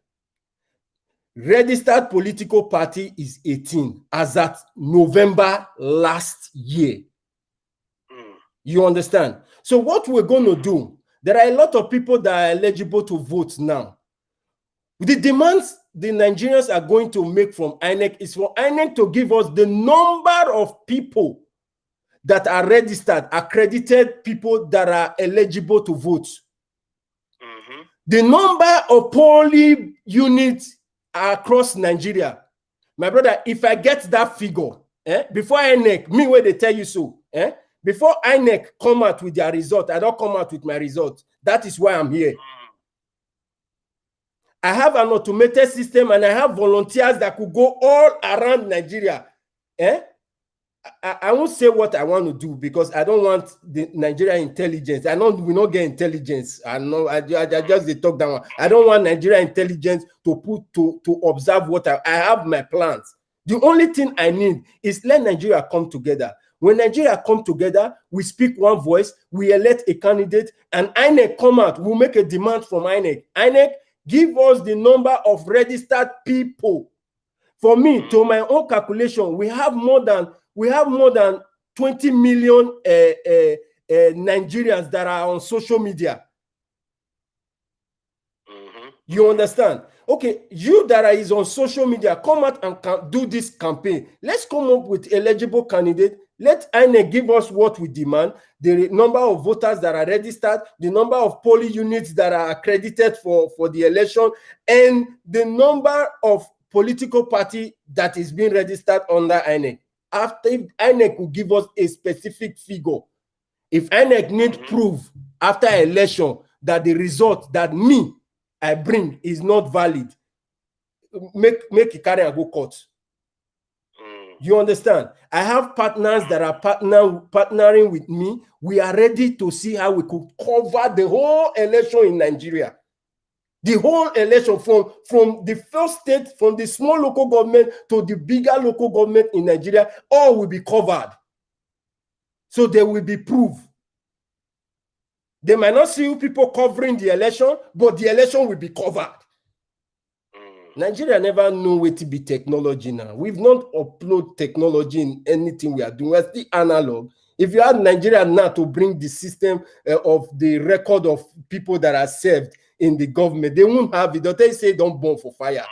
Registered political party is 18 as at November last year. You understand? So what we're going to do, there are a lot of people that are eligible to vote now. The demands the Nigerians are going to make from INEC is for INEC to give us the number of people that are registered, accredited people that are eligible to vote. The number of polling units across Nigeria. My brother, if I get that figure, before INEC, me where they tell you so, before INEC come out with their result, I don't come out with my result. That is why I'm here. I have an automated system and I have volunteers that could go all around Nigeria. I won't say what I want to do because I don't want the Nigerian intelligence. We don't get intelligence. I just they talk down. I don't want Nigerian intelligence to observe what I have my plans. The only thing I need is let Nigeria come together. When Nigeria come together, we speak one voice, we elect a candidate, and INEC come out. We'll make a demand from INEC. INEC, give us the number of registered people. For me, to my own calculation, we have more than 20 million Nigerians that are on social media. You understand? Okay, you that is on social media, come out and do this campaign. Let's come up with eligible candidate. Let INEC give us what we demand, the number of voters that are registered, the number of polling units that are accredited for the election, and the number of political party that is being registered under INEC. After, if INEC will give us a specific figure, if INEC need proof after election that the result that I bring is not valid, make it carry and go court. You understand? I have partners that are partnering with me. We are ready to see how we could cover the whole election in Nigeria. The whole election from the first state, from the small local government to the bigger local government in Nigeria, all will be covered. So there will be proof. They might not see people covering the election, but the election will be covered. Nigeria never know where to be technology now. We've not uploaded technology in anything we are doing. We're still analog. If you had Nigeria now to bring the system of the record of people that are served in the government, they won't have it. They say don't burn for fire.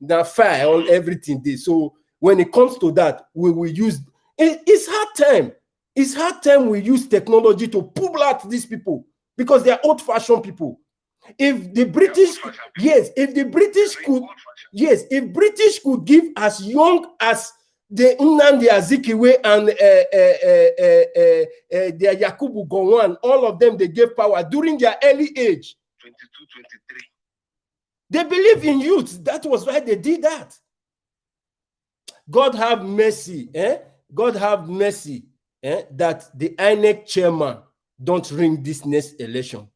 Now fire on everything there. So when it comes to that, we will use it's hard time. It's hard time we use technology to pull out these people because they are old-fashioned people. If the British, if British could give as young as the Nnamdi Azikiwe and the Yakubu Gowon, all of them, they gave power during their early age. 22, 23. They believe in youth. That was why they did that. God have mercy. God have mercy that the INEC chairman don't ring this next election.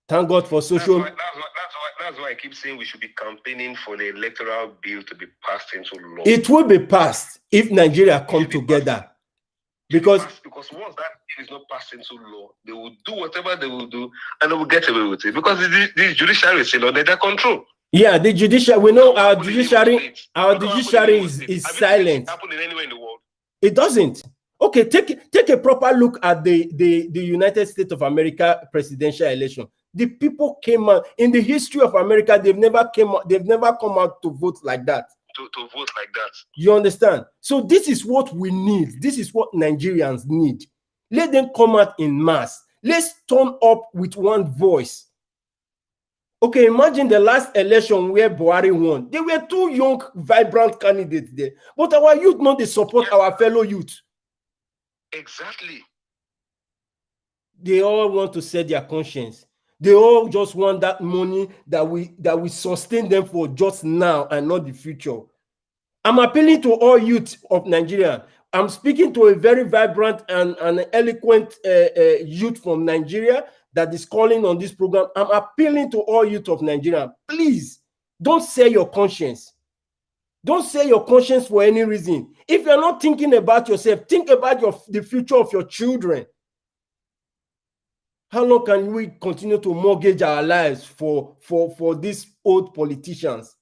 Thank God for social. That's that's why I keep saying we should be campaigning for the electoral bill to be passed into law. It will be passed if Nigeria come together. Because once that bill is not passed into law, they will do whatever they will do and they will get away with it. Because the judiciary is still under their control. Yeah, the judiciary, we know our judiciary is silent. Happen anywhere in the world. It doesn't. Okay, take a proper look at the United States of America presidential election. The people came out in the history of America. They've never come out to vote like that. To vote like that. You understand? So this is what we need. This is what Nigerians need. Let them come out in mass. Let's turn up with one voice. Okay, imagine the last election where Buhari won. There were two young, vibrant candidates there. But our youth know they support our fellow youth. Exactly. They all want to set their conscience. They all just want that money that we sustain them for just now and not the future. I'm appealing to all youth of Nigeria. I'm speaking to a very vibrant and eloquent youth from Nigeria that is calling on this program. I'm appealing to all youth of Nigeria. Please, don't sell your conscience. Don't sell your conscience for any reason. If you're not thinking about yourself, think about the future of your children. How long can we continue to mortgage our lives for these old politicians?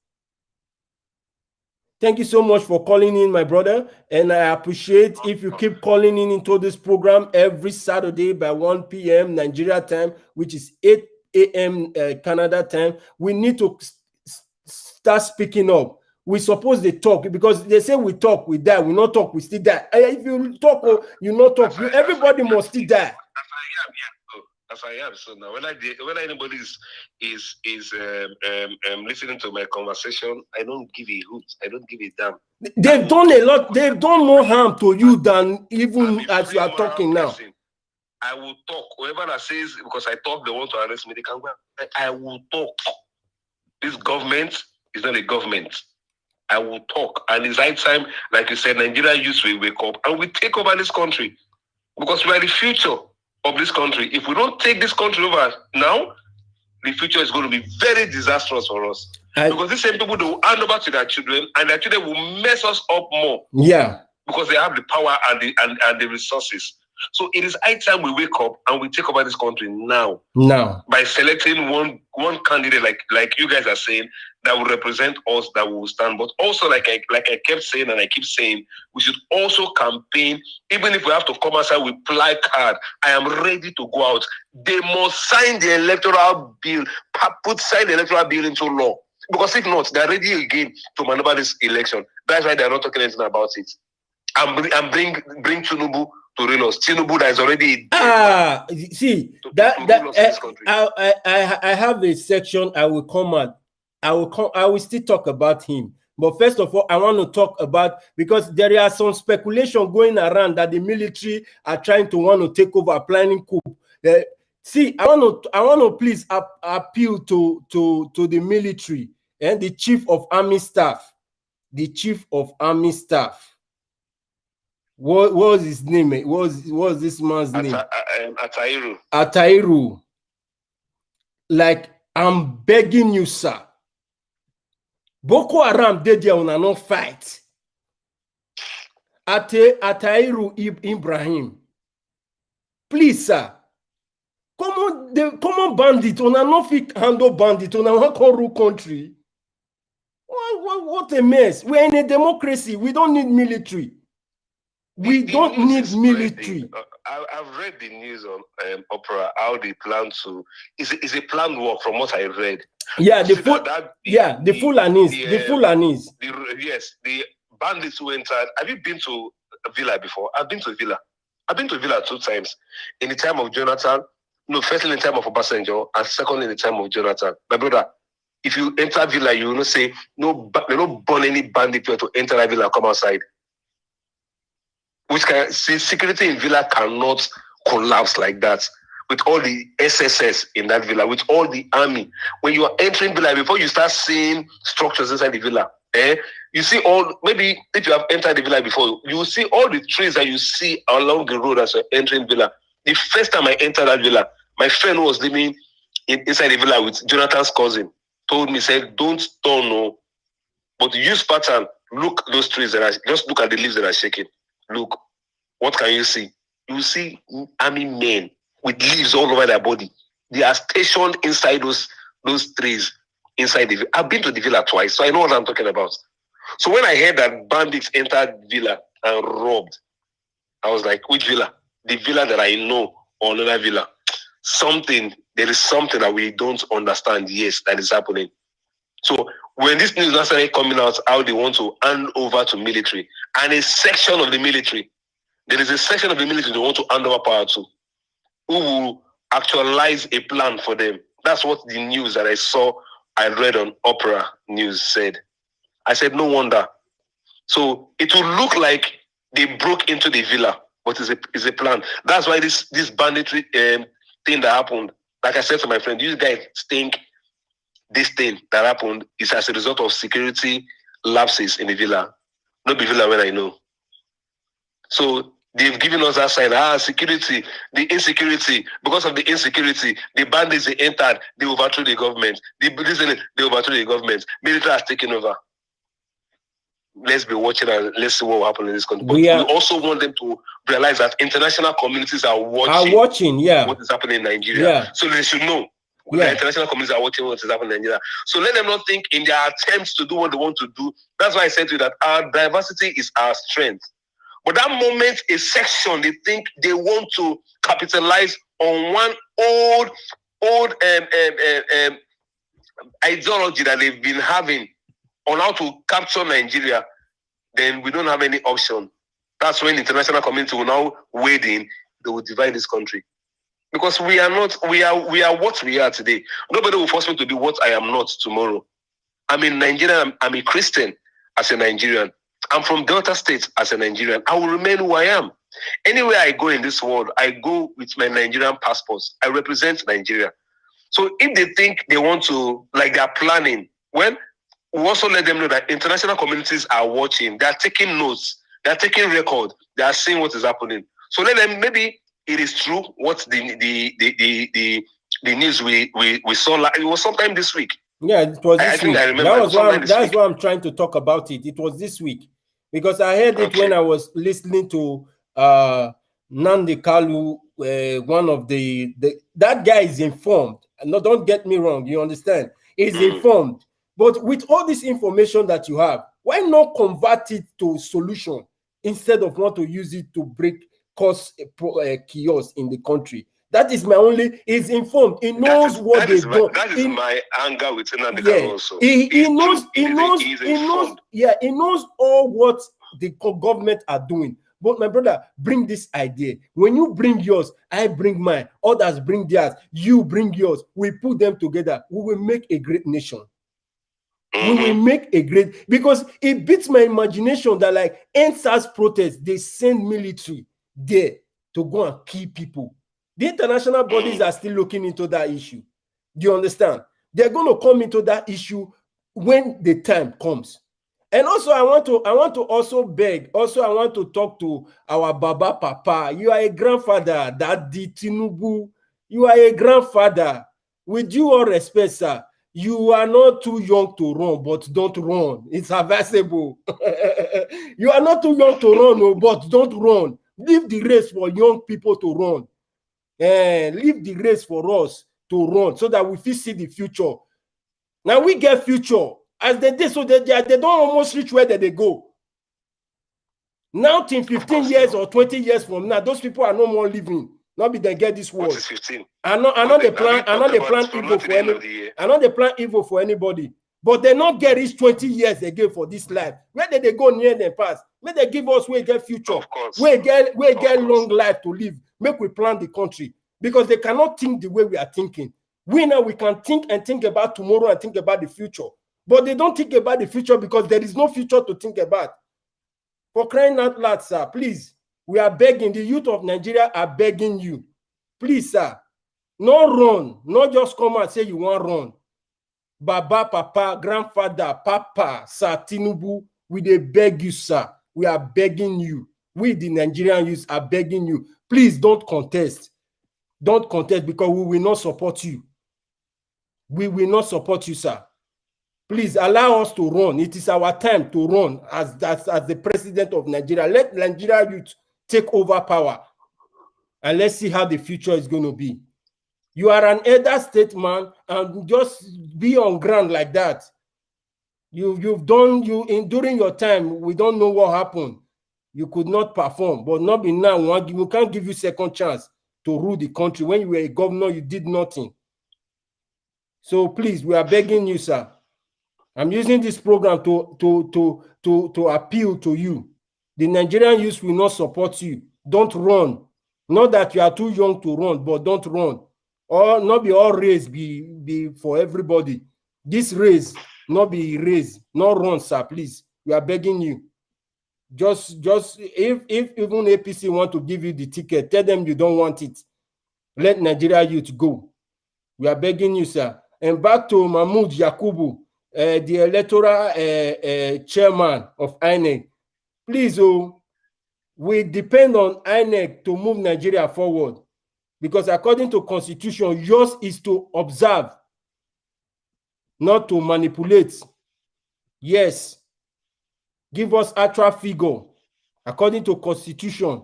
Thank you so much for calling in, my brother. And I appreciate if you keep calling in into this program every Saturday by 1 p.m. Nigeria time, which is 8 a.m. Canada time. We need to start speaking up. We suppose they talk because they say we talk, we die. We not talk, we still die. If you talk or you not talk, everybody must still die. As I am. So now, when anybody is listening to my conversation, I don't give a hoot. I don't give a damn. They've done a lot. They've done more harm to you than even as you are talking now. I will talk. Whoever that says because I talk, they want to arrest me. They can go. I will talk. This government is not a government. I will talk, and it's high time, like you said, Nigeria youth will wake up and we take over this country because we are the future of this country. If we don't take this country over now, the future is going to be very disastrous for us. Because these same people, they will hand over to their children, and their children will mess us up more. Yeah. Because they have the power and the resources. So it is high time we wake up and we take over this country now. Now. By selecting one candidate, like you guys are saying, that will represent us, that will stand. But also, like I kept saying and I keep saying, we should also campaign, even if we have to come outside with placard. I am ready to go out. They must sign the electoral bill, sign the electoral bill into law. Because if not, they're ready again to maneuver this election. That's why they're not talking anything about it. And bring Tinubu to rule us. Tinubu that is already see that I have a section. I will come out. I will still talk about him. But first of all, I want to talk about, because there are some speculation going around that the military are trying to want to take over, planning coup. See, I want to please appeal to the military and the chief of army staff. The chief of army staff. What was his name? What was this man's name? Atairu. Atairu. Like, I'm begging you, sir. Boko Haram did there on no fight. Atairu Ibrahim. Please, sir. Come on, bandit. On a no fit handle bandit. On a one country. What a mess. We're in a democracy. We don't need military. We don't need military. I've read the news on Opera, how they plan to. It's a planned work from what I read. Yeah, the Fulanis. Yes, the bandits who entered. Have you been to a villa before? I've been to a villa. I've been to a villa 2 times. In the time of Jonathan, no, firstly in the time of Obasanjo, and secondly in the time of Jonathan. My brother, if you enter villa, you will not say, no, they don't burn any bandit to enter a villa and come outside. Security in villa cannot collapse like that. With all the SSS in that villa, with all the army. When you are entering villa, before you start seeing structures inside the villa, you see maybe if you have entered the villa before, you will see all the trees that you see along the road as you're entering villa. The first time I entered that villa, my friend was living inside the villa with Jonathan's cousin. told me, said, don't turn, no, but use pattern. Look those trees that are, just look at the leaves that are shaking. Look, what can you see? You see army men with leaves all over their body. They are stationed inside those trees, inside the villa. I've been to the villa twice, so I know what I'm talking about. So when I heard that bandits entered villa and robbed, I was like, which villa? The villa that I know or another villa? There is something that we don't understand, yes, that is happening. So when this news now started coming out, how they want to hand over to military, and a section of the military, there is a section of the military they want to hand over power to, who will actualize a plan for them. That's what the news that I read on Opera News said. I said, no wonder. So it will look like they broke into the villa, but it's a plan. That's why this banditry thing that happened, like I said to my friend, you guys think this thing that happened is as a result of security lapses in the villa. Not the villa when I know. So they've given us that sign, security, the insecurity. Because of the insecurity, the bandits, they entered, they overthrew the government. They overthrew the government. Military has taken over. Let's be watching and let's see what will happen in this country. But we also want them to realize that international communities are watching what is happening in Nigeria. Yeah. So they should know. The international communities are watching what is happening in Nigeria. So let them not think in their attempts to do what they want to do. That's why I said to you that our diversity is our strength. But that moment, a section, they think they want to capitalize on one old ideology that they've been having on how to capture Nigeria, then we don't have any option. That's when the international community will now wade in, they will divide this country. Because we are what we are today. Nobody will force me to be what I am not tomorrow. I'm in Nigeria, I'm a Christian as a Nigerian. I'm from Delta State as a Nigerian. I will remain who I am. Anywhere I go in this world, I go with my Nigerian passports. I represent Nigeria. So if they think they want to, like they're planning, well, we also let them know that international communities are watching. They are taking notes. They are taking record. They are seeing what is happening. So let them, maybe it is true what the news we saw. Like, it was sometime this week. Yeah, it was this week. I remember. That's why I'm trying to talk about it. It was this week. Because I heard it when I was listening to Nandi Kalu, one of that guy is informed. No, don't get me wrong. You understand? He's informed. But with all this information that you have, why not convert it to solution instead of want to use it to cause chaos in the country? That is my only. He's informed. He knows what they've done. That is my anger with Nandi Kalu also. He knows. Yeah, he knows all what the government are doing. But my brother, bring this idea. When you bring yours, I bring mine. Others bring theirs. You bring yours. We put them together. We will make a great nation. We will make a great, because it beats my imagination that like NSAS protests, they send military there to go and kill people. The international bodies are still looking into that issue. Do you understand? They're going to come into that issue when the time comes. And also, I want to also beg. Also, I want to talk to our Baba Papa. You are a grandfather, Daddy Tinubu. You are a grandfather. With due all respect, sir, you are not too young to run, but don't run. It's advisable. You are not too young to run, but don't run. Leave the race for young people to run. Leave the race for us to run so that we can see the future. Now we get future as they did, so they don't almost reach where they go. Now, in 15 years or 20 years from now, those people are no more living. Not be they get this world. I know they plan evil for any. I know they plan evil for anybody, but they not get reach 20 years again for this life. Where did they go near the past? May they give us where get future, where get long life to live. Make we plan the country, because they cannot think the way we are thinking. We now we can think and think about tomorrow and think about the future, but they don't think about the future because there is no future to think about. For crying out loud, sir, please, we are begging. The youth of Nigeria are begging you, please, sir, no run, not just come and say you want run. Baba, Papa, grandfather, Papa, Sir Tinubu, we dey beg you, sir. We are begging you. We, the Nigerian youth, are begging you. Please don't contest. Don't contest, because we will not support you. We will not support you, sir. Please allow us to run. It is our time to run as the president of Nigeria. Let Nigeria youth take over power, and let's see how the future is going to be. You are an elder statesman, and just be on ground like that. You've done during your time. We don't know what happened. You could not perform, but not be now. We can't give you second chance to rule the country. When you were a governor, you did nothing. So please, we are begging you, sir. I'm using this program to appeal to you. The Nigerian youth will not support you. Don't run. Not that you are too young to run, but don't run. Or not be all race be for everybody. This race not be race, not run, sir. Please, we are begging you. Just if even APC want to give you the ticket, tell them you don't want it. Let Nigeria youth go. We are begging you, sir. And back to Mahmoud Yakubu, the electoral chairman of INEC. Please, we depend on INEC to move Nigeria forward, because according to Constitution, yours is to observe, not to manipulate. Yes. Give us actual figure. According to Constitution,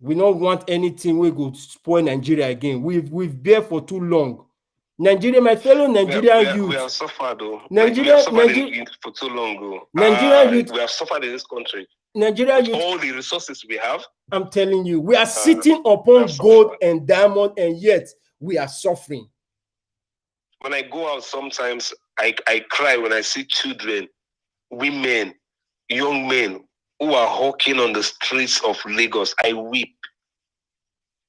we don't want anything we go spoil Nigeria again. We've bear for too long. Nigeria, my fellow Nigerian youth. We have suffered, though. Nigeria for too long, though. Nigeria youth. We have suffered in this country. Nigeria youth. All the resources we have. I'm telling you, we are sitting upon gold and diamond, and yet we are suffering. When I go out, sometimes I cry when I see children, women, young men who are hawking on the streets of Lagos. I weep.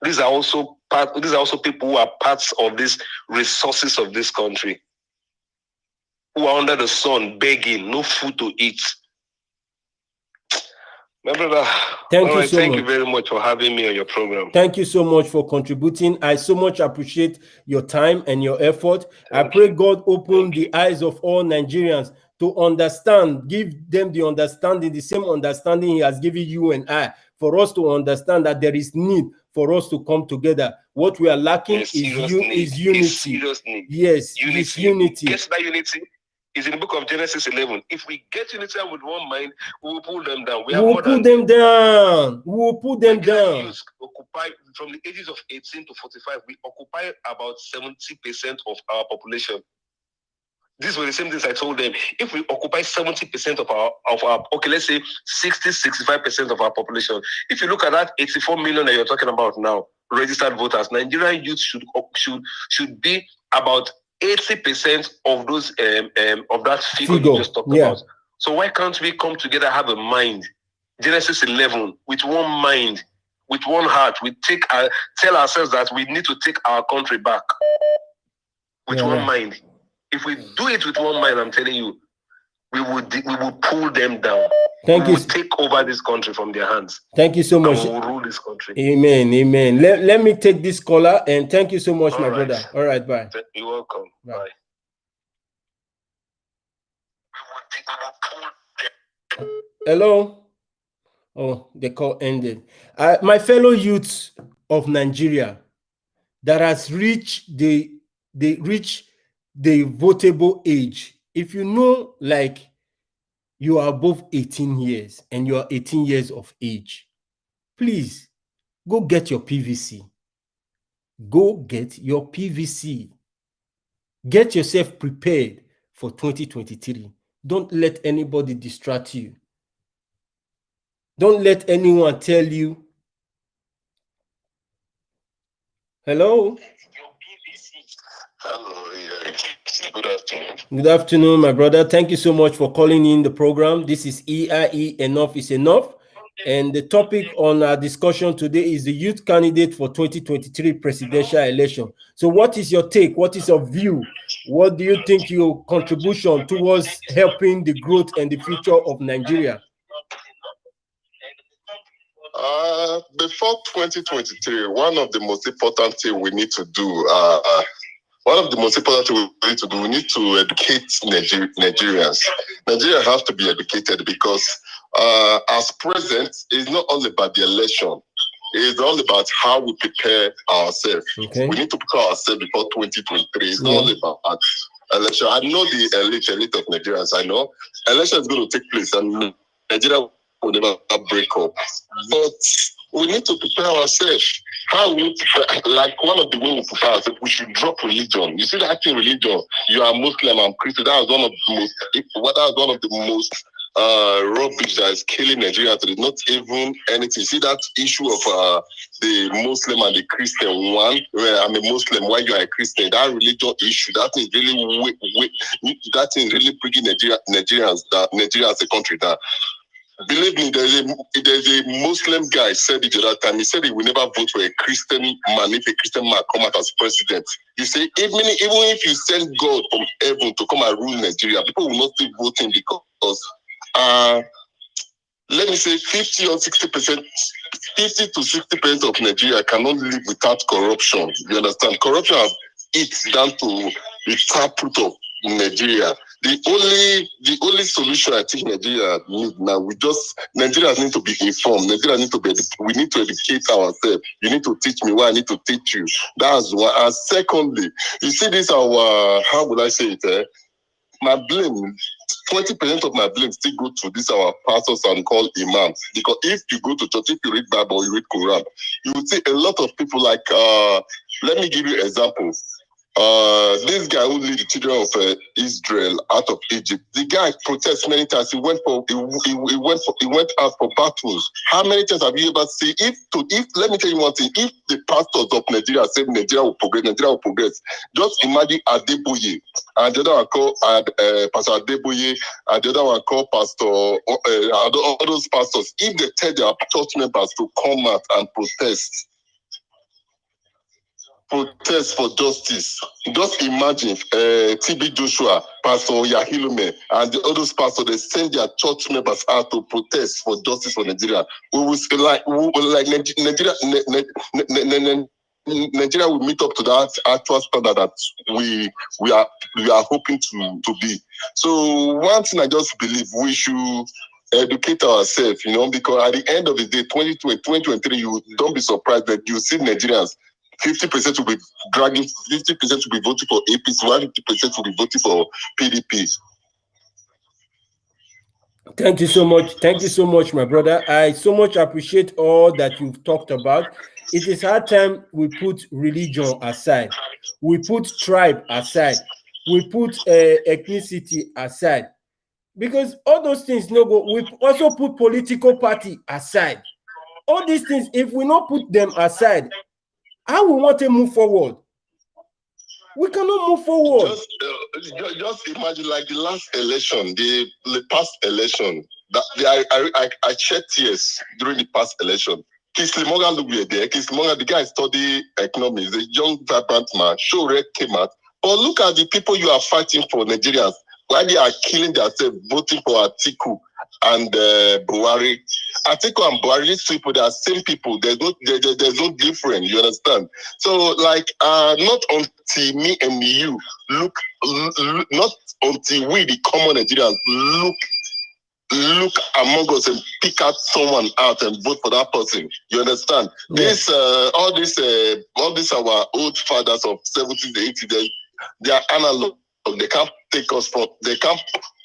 These are also people who are parts of these resources of this country, who are under the sun begging, no food to eat. My brother, thank you very much for having me on your program. Thank you so much for contributing. I so much appreciate your time and your effort. I pray God open the eyes of all Nigerians to understand, give them the understanding, the same understanding He has given you and I, for us to understand that there is need for us to come together. What we are lacking is unity. Yes, unity. Guess that unity is in the book of Genesis 11. If we get unity with one mind, we will pull them down. We will put them down. We will put them down. Occupy from the ages of 18 to 45. We occupy about 70% of our population. These were the same things I told them. If we occupy 70% of our okay, let's say 60-65% of our population. If you look at that 84 million that you're talking about now, registered voters, Nigerian youth should be about 80% of those of that figure you just talked about. So why can't we come together, have a mind? Genesis 11, with one mind, with one heart, we tell ourselves that we need to take our country back with one mind. If we do it with one mind, I'm telling you, we will pull them down. We will take over this country from their hands. Thank you so much. We will rule this country. Amen. Amen. Let me take this caller, and thank you so much, my brother. All right, bye. You're welcome. Bye. Hello. Oh, the call ended. My fellow youths of Nigeria that has reached the votable age. If you know, like, you are above 18 years and you are 18 years of age, please go get your PVC. Go get your PVC. Get yourself prepared for 2023. Don't let anybody distract you. Don't let anyone tell you. Hello? Hello, good afternoon. Good afternoon, my brother. Thank you so much for calling in the program. This is EIE Enough is Enough. And the topic on our discussion today is the youth candidate for 2023 presidential election. So what is your take? What is your view? What do you think your contribution towards helping the growth and the future of Nigeria? Before 2023, one of the most important things we need to do, we need to educate Nigerians. Nigerians have to be educated because as president, it's not only about the election. It's all about how we prepare ourselves. Okay. We need to prepare ourselves before 2023. It's not only about election. I know the elite of Nigerians. I know election is going to take place, and Nigeria will never break up. But we need to prepare ourselves. How we prepare, like one of the ways we prepare ourselves, we should drop religion. You see that in religion, you are Muslim, I'm Christian. That was one of the most rubbish that is killing Nigeria today. Not even anything. See that issue of the Muslim and the Christian one, where I'm a Muslim, why you are a Christian? That religion issue, that is really that is really bringing Nigeria as a country down. Believe me, there's a Muslim guy said it the other time. He said he will never vote for a Christian man if a Christian man come out as president. You say even if you send God from heaven to come and rule Nigeria, people will not still vote him because let me say 50 or 60%, 50 to 60% of Nigeria cannot live without corruption. You understand? Corruption has eaten down to the taproot of Nigeria. The only solution I think Nigeria needs now, Nigerians need to be informed. We need to educate ourselves. You need to teach me what I need to teach you. That's one. And secondly, you see this how would I say it? My blame, 20% of my blame still go to this our pastors and called imams. Because if you go to church, if you read Bible, you read Quran, you will see a lot of people like let me give you an example. This guy who lead the children of Israel out of Egypt, the guy protests many times. He went out for battles. How many times have you ever seen? Let me tell you one thing. If the pastors of Nigeria say Nigeria will progress. Just imagine Adeboye, and the other one called Pastor Adeboye, and the other one called Pastor. All those pastors, if they tell their church members to come out and protest for justice. Just imagine TB Joshua, Pastor Yahilume, and the other pastors, they send their church members out to protest for justice for Nigeria. Nigeria will meet up to that actual standard that we are hoping to be. So one thing I just believe, we should educate ourselves, because at the end of the day, 2023, you don't be surprised that you see Nigerians 50% will be dragging, 50% will be voting for APC, 50% will be voting for PDP. Thank you so much. Thank you so much, my brother. I so much appreciate all that you've talked about. It is hard time we put religion aside. We put tribe aside. We put ethnicity aside. Because all those things no go. We also put political party aside. All these things, if we not put them aside, how we want to move forward? We cannot move forward. Just imagine, like the last election, the past election. I shed tears during the past election. Kingsley Morgan looked there. Kingsley Morgan, the guy studied economics, the young vibrant man. Showre came out. But look at the people you are fighting for, Nigerians. Why they are killing themselves, voting for Atiku and Buhari. Atiku and Buhari, these people, they are same people. There's no difference. You understand? So, not until me and you look, not until we, the common Nigerians, look among us and pick out someone out and vote for that person. You understand? Yes. All these our old fathers of 70s, 80s, they are analog. They can't take us from. They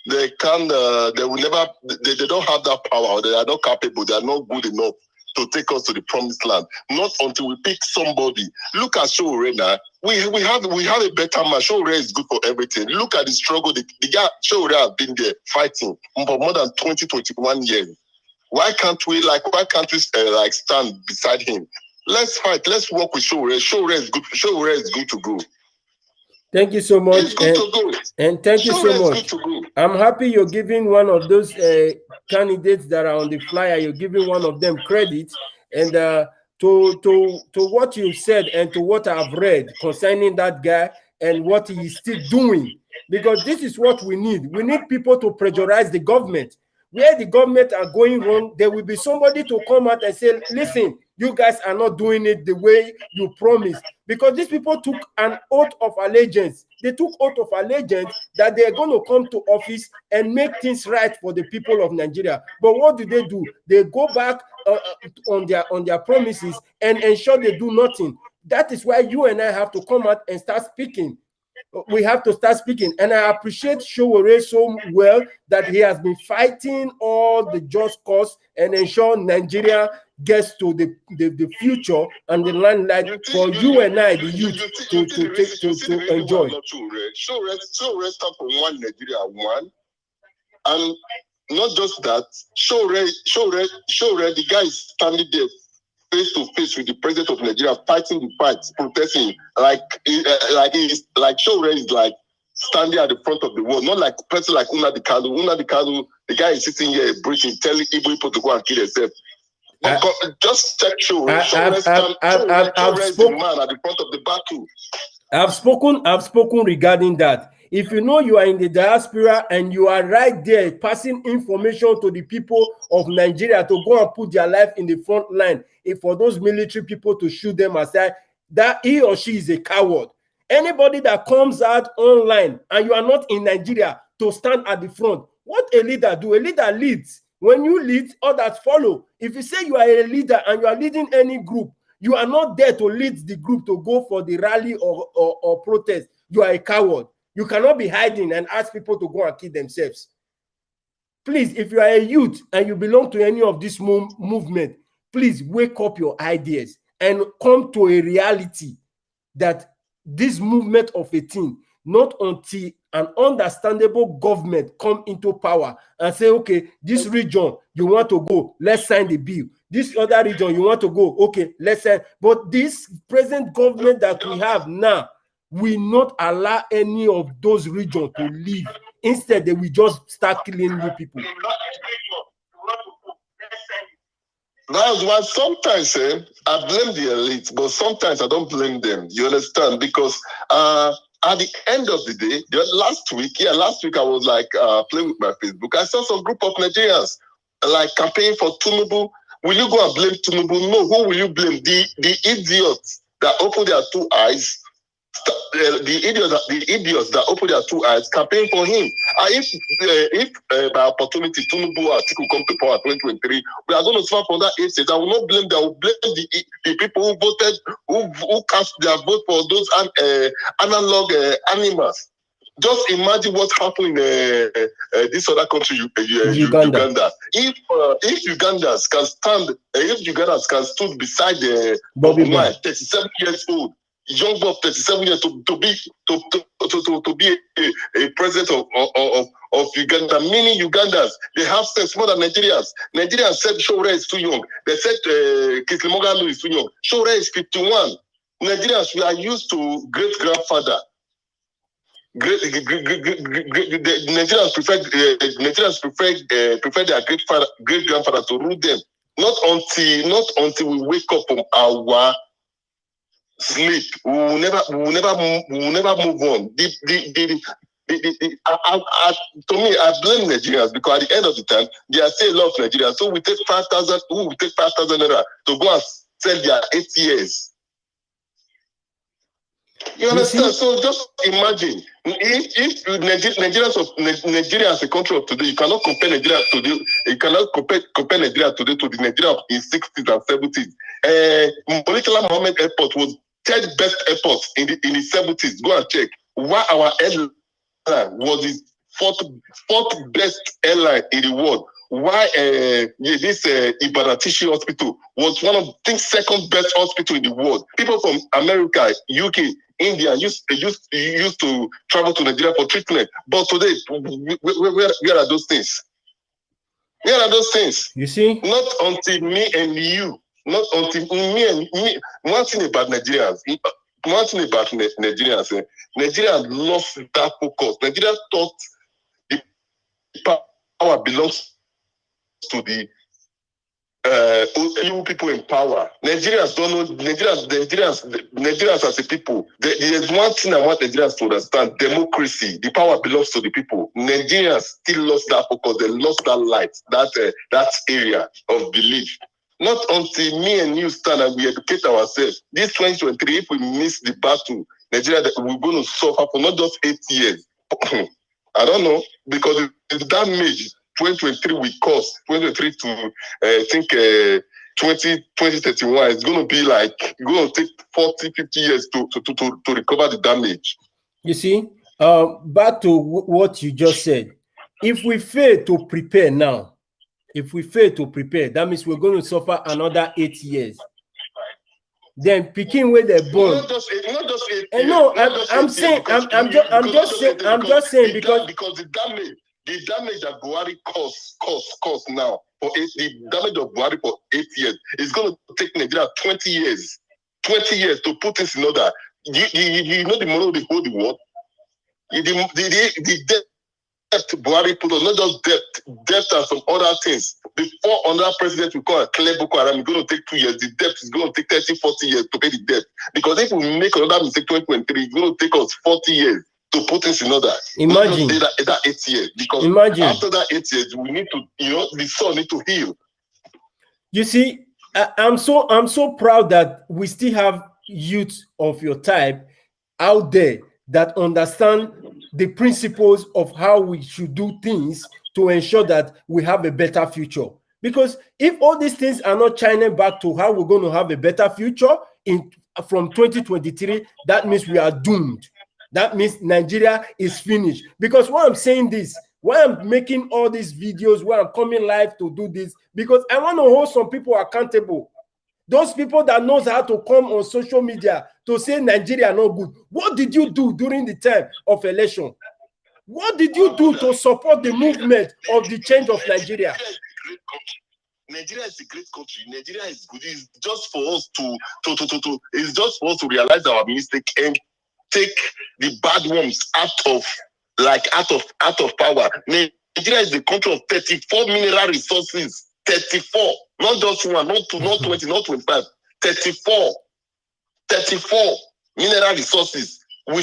will never. They don't have that power. They are not capable. They are not good enough to take us to the promised land. Not until we pick somebody. Look at Showore now. We have a better man. Showore is good for everything. Look at the struggle. The guy Showore has been there fighting for more than 21 years. Why can't we stand beside him? Let's fight. Let's work with Showore. Showore is good. Showore is good to go. Thank you so much. And thank you so much. I'm happy you're giving one of those candidates that are on the flyer, you're giving one of them credit. And to what you said and to what I've read concerning that guy and what he is still doing, because this is what we need. We need people to pressurize the government. Where the government are going wrong, there will be somebody to come out and say, listen, you guys are not doing it the way you promised. Because these people took an oath of allegiance. They took oath of allegiance that they're going to come to office and make things right for the people of Nigeria. But what do? They go back on their promises and ensure they do nothing. That is why you and I have to come out and start speaking. we have to start speaking. And I appreciate Sowore so well that he has been fighting all the just cause and ensure Nigeria gets to the future and the limelight for you and I, the youth, to enjoy. Sowore start from one Nigeria, one. And not just that, Sowore, the guy is standing there face to face with the president of Nigeria, fighting the fight, protesting, like Sowore is like standing at the front of the world, not like a person like Nnamdi Kanu. Nnamdi Kanu, the guy is sitting here breathing, telling Igbo people to go and kill themselves. Just check Sowore. Sowore is the man at the front of the battle. I've spoken regarding that. If you know you are in the diaspora and you are right there passing information to the people of Nigeria to go and put their life in the front line, if for those military people to shoot them aside, that he or she is a coward. Anybody that comes out online and you are not in Nigeria to stand at the front, what a leader do? A leader leads. When you lead, others follow. If you say you are a leader and you are leading any group, you are not there to lead the group to go for the rally or protest. You are a coward. You cannot be hiding and ask people to go and kill themselves. Please, if you are a youth and you belong to any of this movement, please wake up your ideas and come to a reality that this movement of a thing, not until an understandable government come into power and say, okay, this region you want to go, let's sign the bill. This other region you want to go, okay, let's sign. But this present government that we have now will not allow any of those regions to live. Instead, they will just start killing new people. That's why sometimes I blame the elite, but sometimes I don't blame them. You understand? Because at the end of the day, last week I was like playing with my Facebook. I saw some group of Nigerians like campaigning for Tinubu. Will you go and blame Tinubu? No. Who will you blame? The idiots that open their two eyes. The idiots that open their two eyes campaign for him. If by opportunity Tinubu or Atiku come to power 2023, we are going to suffer from that 8 states. I will not blame them. I will blame the people who voted, who cast their vote for those analog animals. Just imagine what happened in this other country, Uganda. If Ugandans can stand, if Ugandans can stand beside Bobby Wine, 37 years old. Young boy, 37 years to be a president of Uganda. Many Ugandans, they have sex more than Nigerians. Nigerians said Sowore is too young. They said Kislemogalu is too young. Sowore is 51. Nigerians, we are used to great grandfather. Nigerians prefer their great grandfather to rule them. Not until we wake up from our sleep, we will never move on. To me, I blame Nigerians because at the end of the time, there are still a lot of Nigerians. So we take 5,000. Who will take 5,000 naira to go and sell their 8 years? You understand? So just imagine if Nigeria as a country of today, you cannot compare Nigeria today. You cannot compare Nigeria today to the Nigeria in 60s and 70s. Political Mohammed Airport was third best airport in the 70s. Go and check. Why our airline was the fourth best airline in the world. Why this Ibadan Teaching Hospital was one of the second best hospital in the world. People from America, UK, India used to travel to Nigeria for treatment. But today, where are those things? Where are those things? You see? Not until me and you. Not until me and me. One thing about Nigerians. Nigerians lost that focus. Nigeria thought the power belongs to the EU people in power. Nigerians don't know. Nigerians as a people. There's one thing I want Nigerians to understand: democracy. The power belongs to the people. Nigerians still lost that focus. They lost that light, that area of belief. Not until me and you stand and we educate ourselves. This 2023, if we miss the battle, Nigeria, we're going to suffer for not just 8 years. I don't know, because the damage 2023 will cost 2023 to I think 2031 is going to be like, it's going to take 40, 50 years to recover the damage. You see, back to what you just said. If we fail to prepare now, that means we're going to suffer another 8 years. Then picking where they're born. Not just 8 And years. no, Not just I'm 8 saying, years, I'm just saying because the damage that Buhari caused now for the damage of Buhari for 8 years is going to take Nigeria 20 years to put this in order. You know the money they hold the world. The debt Buhari put on, not just debt and some other things. Before another president will call a clear Boko Haram, it's going to take 2 years. The debt is going to take 30, 40 years to pay the debt. Because if we make another mistake 2023, it's going to take us 40 years to put things in order. Imagine that 8 years. Because after that 8 years, we need to, the soul need to heal. You see, I'm so proud that we still have youth of your type out there that understand the principles of how we should do things to ensure that we have a better future. Because if all these things are not chiming back to how we're going to have a better future from 2023, that means we are doomed. That means Nigeria is finished. Because why I'm saying this, why I'm making all these videos, why I'm coming live to do this, because I want to hold some people accountable. Those people that knows how to come on social media to say Nigeria not good. What did you do during the time of election? What did you do to support the movement of the change of Nigeria? Nigeria is a great country. Nigeria is good. It's just for us it's just for us to realize our mistake and take the bad ones out of power. Nigeria is the country of 34 mineral resources. 34, not just one, not two, not 20, not 25. 34 mineral resources. We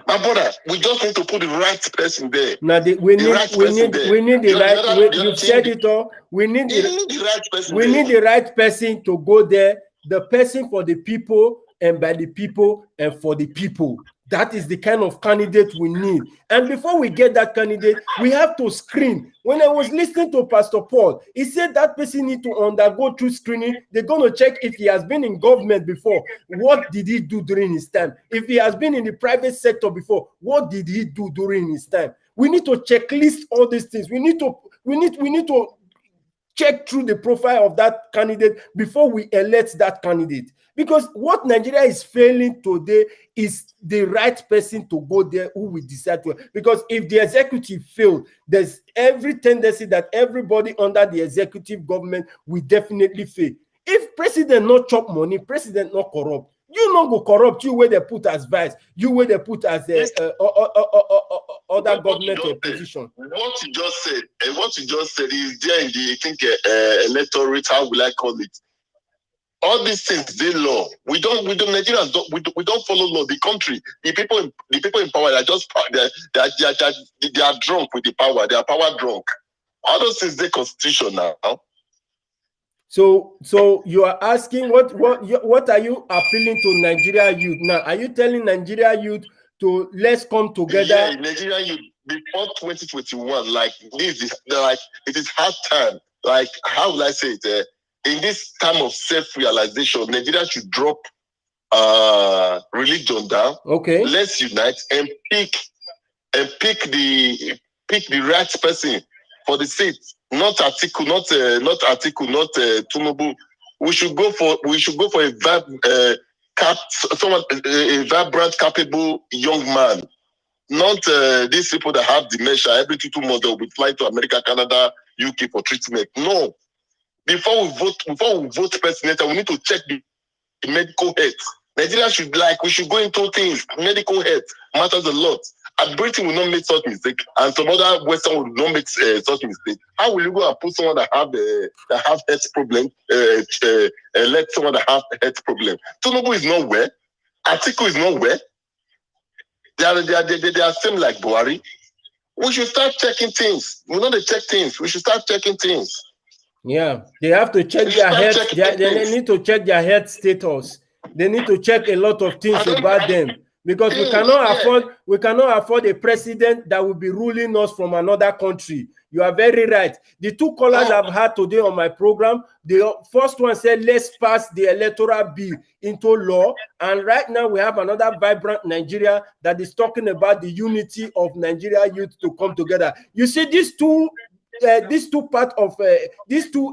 my brother, we just need to put the right person there. Now we need the right. You've said it all. We need the right person. We need the right person to go there. The person for the people and by the people and for the people. That is the kind of candidate we need. And before we get that candidate, we have to screen. When I was listening to Pastor Paul, he said that person need to undergo through screening. They're going to check if he has been in government before. What did he do during his time? If he has been in the private sector before, what did he do during his time? We need to checklist all these things. We need to check through the profile of that candidate before we elect that candidate. Because what Nigeria is failing today is the right person to go there who will decide to. Because if the executive failed, there's every tendency that everybody under the executive government will definitely fail. If president not chop money, president not corrupt, you not go corrupt, you where they put as vice, you where they put as other government position. What you just said is there in the, I think, electoral, how will I call it? All these things, they law. Nigerians don't follow law. The country, the people in power, they are drunk with the power. They are power drunk. All those things, they constitution now. So you are asking what are you appealing to Nigeria youth now? Are you telling Nigeria youth to let's come together? Yeah, Nigeria youth before 2021, like this is like it is hard time. Like how will I say it? In this time of self-realization, Nigeria should drop religion down. Okay. Let's unite and pick the right person for the seat. Not Atiku, not Tinubu. We should go for a vibrant, capable young man. Not these people that have dementia. Every 2 months they'll be flying to America, Canada, UK for treatment. No. Before we vote president, we need to check the medical health. Nigeria we should go into things. Medical health matters a lot. And Britain will not make such mistake, and some other Western will not make such mistake. How will you go and put someone that have health problem? Let someone that have health problem. Tinubu is not well. Atiku is not well. They are same like Buhari. We should start checking things. We know they check things. We should start checking things. Yeah, they have to check their health. They need to check their health status. They need to check a lot of things about them. because we cannot afford a president that will be ruling us from another country. You are very right. The two callers I've had today on my program, the first one said, let's pass the electoral bill into law. And right now we have another vibrant Nigeria that is talking about the unity of Nigeria youth to come together. You see, these two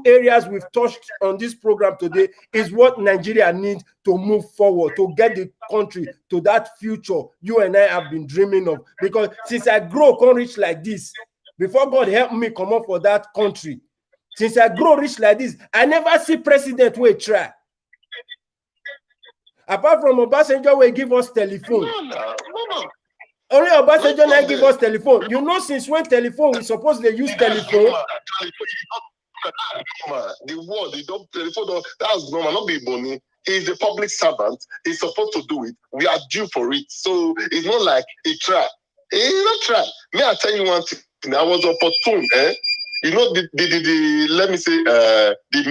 areas we've touched on this program today is what Nigeria needs to move forward, to get the country to that future you and I have been dreaming of. Because since I grow come reach like this, before God help me come up for that country, since I grow rich like this, I never see president wey try. Apart from Obasanjo, wey give us telephone. Only Obasanjo now give us telephone. You know, since when telephone we supposed to use telephone? The word, telephone, that's normal, not be money. He's a public servant. He's supposed to do it. We are due for it. So it's not like he tried. He not try. May I tell you one thing? I was opportune, You know, let me say, the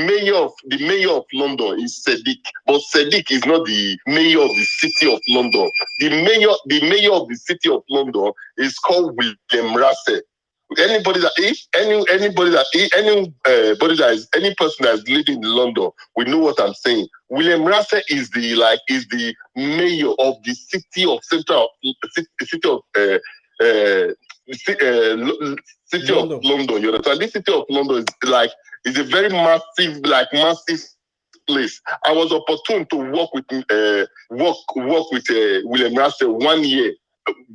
mayor of London is Sadiq, but Sadiq is not the mayor of the city of London. The mayor of the city of London is called William Russell. Any person that is living in London, we know what I'm saying. William Russell is the mayor of the city of London. You understand? This city of London is a very massive place. I was opportune to work with William Russell 1 year.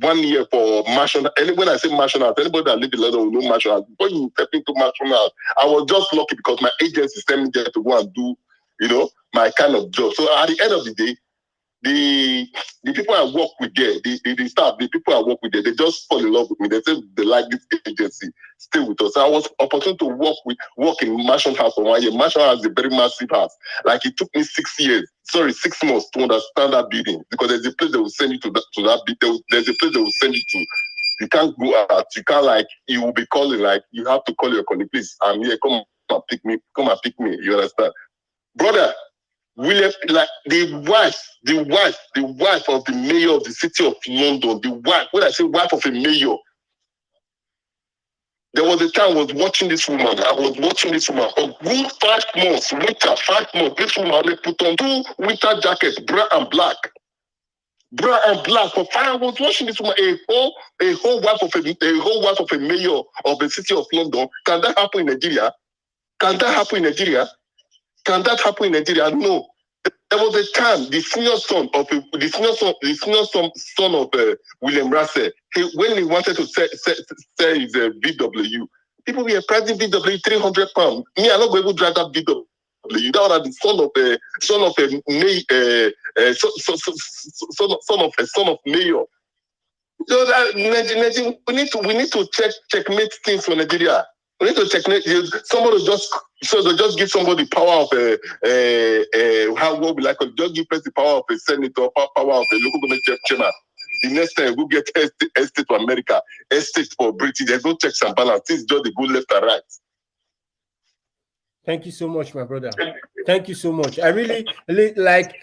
1 year for National. When I say National, anybody that live in London will know National. When you step into National, I was just lucky because my agency sent me there to go and do, my kind of job. So at the end of the day, the people I work with there, the staff, the people I work with there, they just fall in love with me. They say they like this agency, stay with us. So I was opportune to work in Marshall House for 1 year. Marshall House is a very massive house. Like it took me 6 months to understand that building, because there's a place they will send you to that building. There's a place they will send you to. You can't go out. You can't you will be calling you have to call your colleague, please. I'm here. Come and pick me. Come and pick me. You understand, brother? William, the wife of the mayor of the city of London, when I say wife of a mayor, there was a time I was watching this woman. For good 5 months, winter, 5 months. This woman only put on 2 winter jackets, brown and black. For 5 I was watching this woman, a whole wife of a mayor of the city of London. Can that happen in Nigeria? No. There was a time the senior son of William Russell, when he wanted to sell his VW, people were pricing VW £300. Me, I'm not going to drive that VW. That was the son of mayor. So that we need to checkmate things for Nigeria. We need to checkmate. Somebody just give somebody power of just give the power of a senator, power of a local government chairman. The next time we get estate for America, estate for British. There's no checks and balance. Things just they go left and right. Thank you so much, my brother. Thank you so much. I really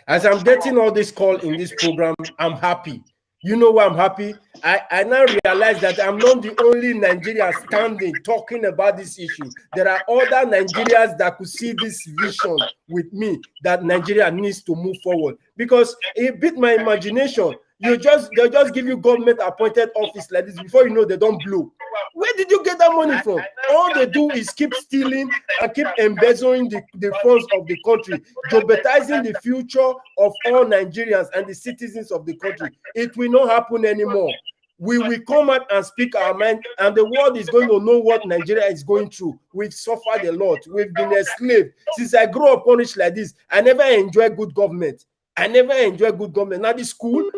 as I'm getting all this call in this program, I'm happy. You know why I'm happy? I now realize that I'm not the only Nigerian standing talking about this issue. There are other Nigerians that could see this vision with me, that Nigeria needs to move forward. Because it beat my imagination. They'll just give you government appointed office like this, before you know they don't blow. Where did you get that money from? All they do is keep stealing and keep embezzling the funds of the country, jeopardizing the future of all Nigerians and the citizens of the country. It will not happen anymore. We will come out and speak our mind, and the world is going to know what Nigeria is going through. We've suffered a lot. We've been enslaved. Since I grew up punished like this, I never enjoyed good government. Now the school,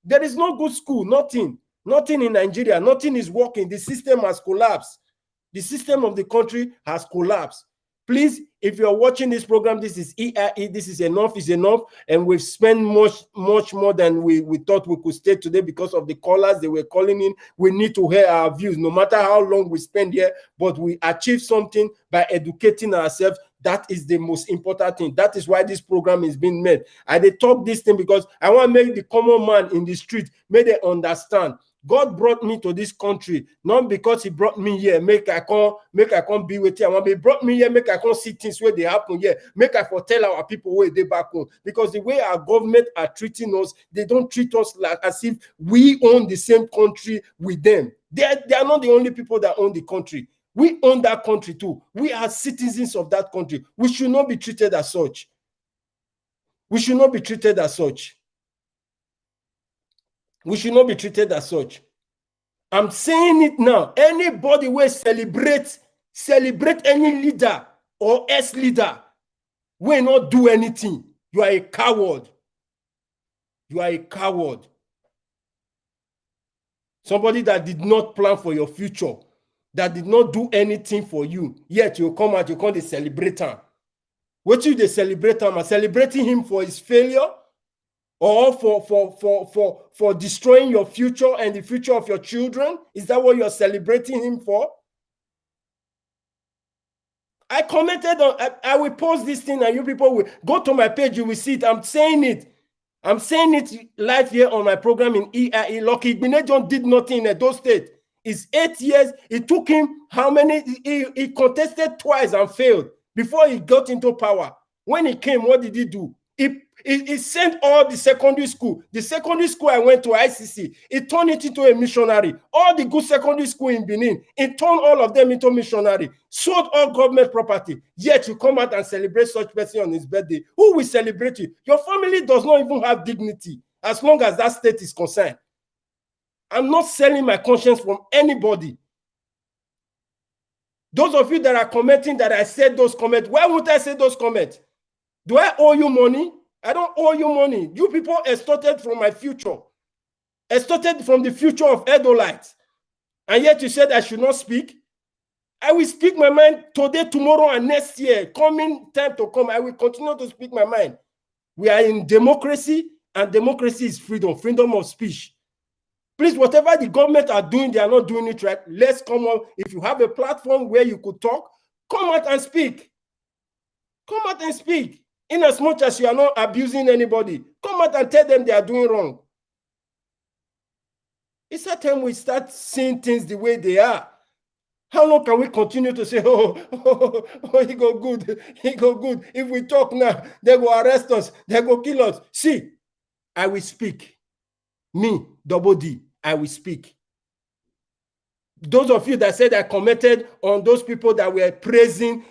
there is no good school, nothing in Nigeria, nothing is working. The system has collapsed. The system of the country has collapsed. Please, if you're watching this program, this is EIE, this is enough is enough, and we've spent much more than we thought we could stay today because of the callers they were calling in. We need to hear our views, no matter how long we spend here, but we achieve something by educating ourselves That is the most important thing. That is why this program is being made. I dey talk this thing because I want to make the common man in the street, make they understand. God brought me to this country, not because he brought me here, make I come be with you. He brought me here, make I come see things where they happen here, make I foretell our people where they back home. Because the way our government are treating us, they don't treat us like as if we own the same country with them. They are not the only people that own the country. We own that country too. We are citizens of that country. We should not be treated as such. We should not be treated as such. We should not be treated as such. I'm saying it now. Anybody will celebrate any leader or ex-leader will not do anything. You are a coward. You are a coward. Somebody that did not plan for your future, that did not do anything for you, yet you come out, you can't celebrate him. What you they celebrate him? Are celebrating him for his failure? Or for destroying your future and the future of your children? Is that what you're celebrating him for? I commented on, I will post this thing and you people will go to my page, you will see it. I'm saying it. I'm saying it live here on my program in EIE. Lucky Igbeneghu did nothing in Edo State. It's 8 years. It took him how many? He contested twice and failed before he got into power. When he came, what did he do? He sent all the secondary school. The secondary school I went to, ICC, he turned it into a missionary. All the good secondary school in Benin, he turned all of them into missionary. Sold all government property. Yet you come out and celebrate such person on his birthday. Who will celebrate you? Your family does not even have dignity as long as that state is concerned. I'm not selling my conscience from anybody. Those of you that are commenting that I said those comments, why would I say those comments? Do I owe you money? I don't owe you money. You people extorted from my future. Extorted from the future of Edolites. And yet you said I should not speak. I will speak my mind today, tomorrow, and next year. Coming time to come, I will continue to speak my mind. We are in democracy, and democracy is freedom, freedom of speech. Please, whatever the government are doing, they are not doing it right. Let's come on. If you have a platform where you could talk, come out and speak. Come out and speak. In as much as you are not abusing anybody, come out and tell them they are doing wrong. It's a time we start seeing things the way they are. How long can we continue to say, he go good, he go good. If we talk now, they go arrest us, they go kill us. See, I will speak. Me, Double D, I will speak. Those of you that said I commented on those people that were praising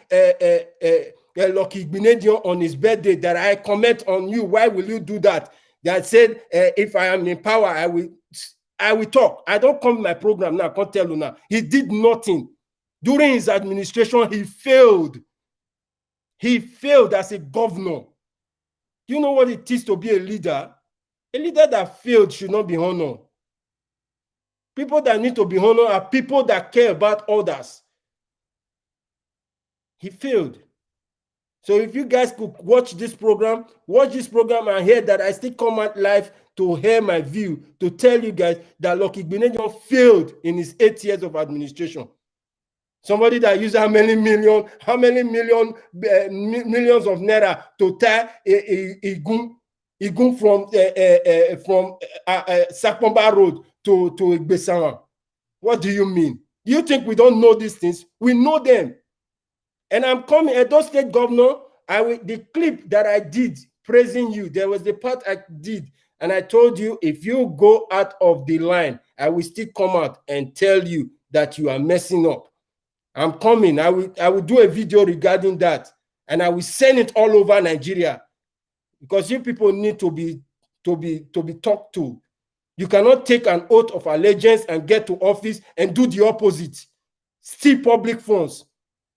Lucky Igbeneghu on his birthday, that I comment on you, why will you do that? That said, if I am in power, I will talk. I don't come to my program now, I can't tell you now. He did nothing. During his administration, he failed. He failed as a governor. You know what it is to be a leader? A leader that failed should not be honored. People that need to be honored are people that care about others. He failed. So if you guys could watch this program and hear that I still come out live to hear my view, to tell you guys that Lucky Igbeneghu failed in his 8 years of administration. Somebody that used how many millions of naira to tie Igun from Sakpomba Road to Igbesawa. What do you mean? You think we don't know these things? We know them. And I'm coming, Edo State Governor, the clip that I did praising you, there was the part I did, and I told you, if you go out of the line, I will still come out and tell you that you are messing up. I'm coming. I will do a video regarding that, and I will send it all over Nigeria, because you people need to be talked to. You cannot take an oath of allegiance and get to office and do the opposite. Steal public funds,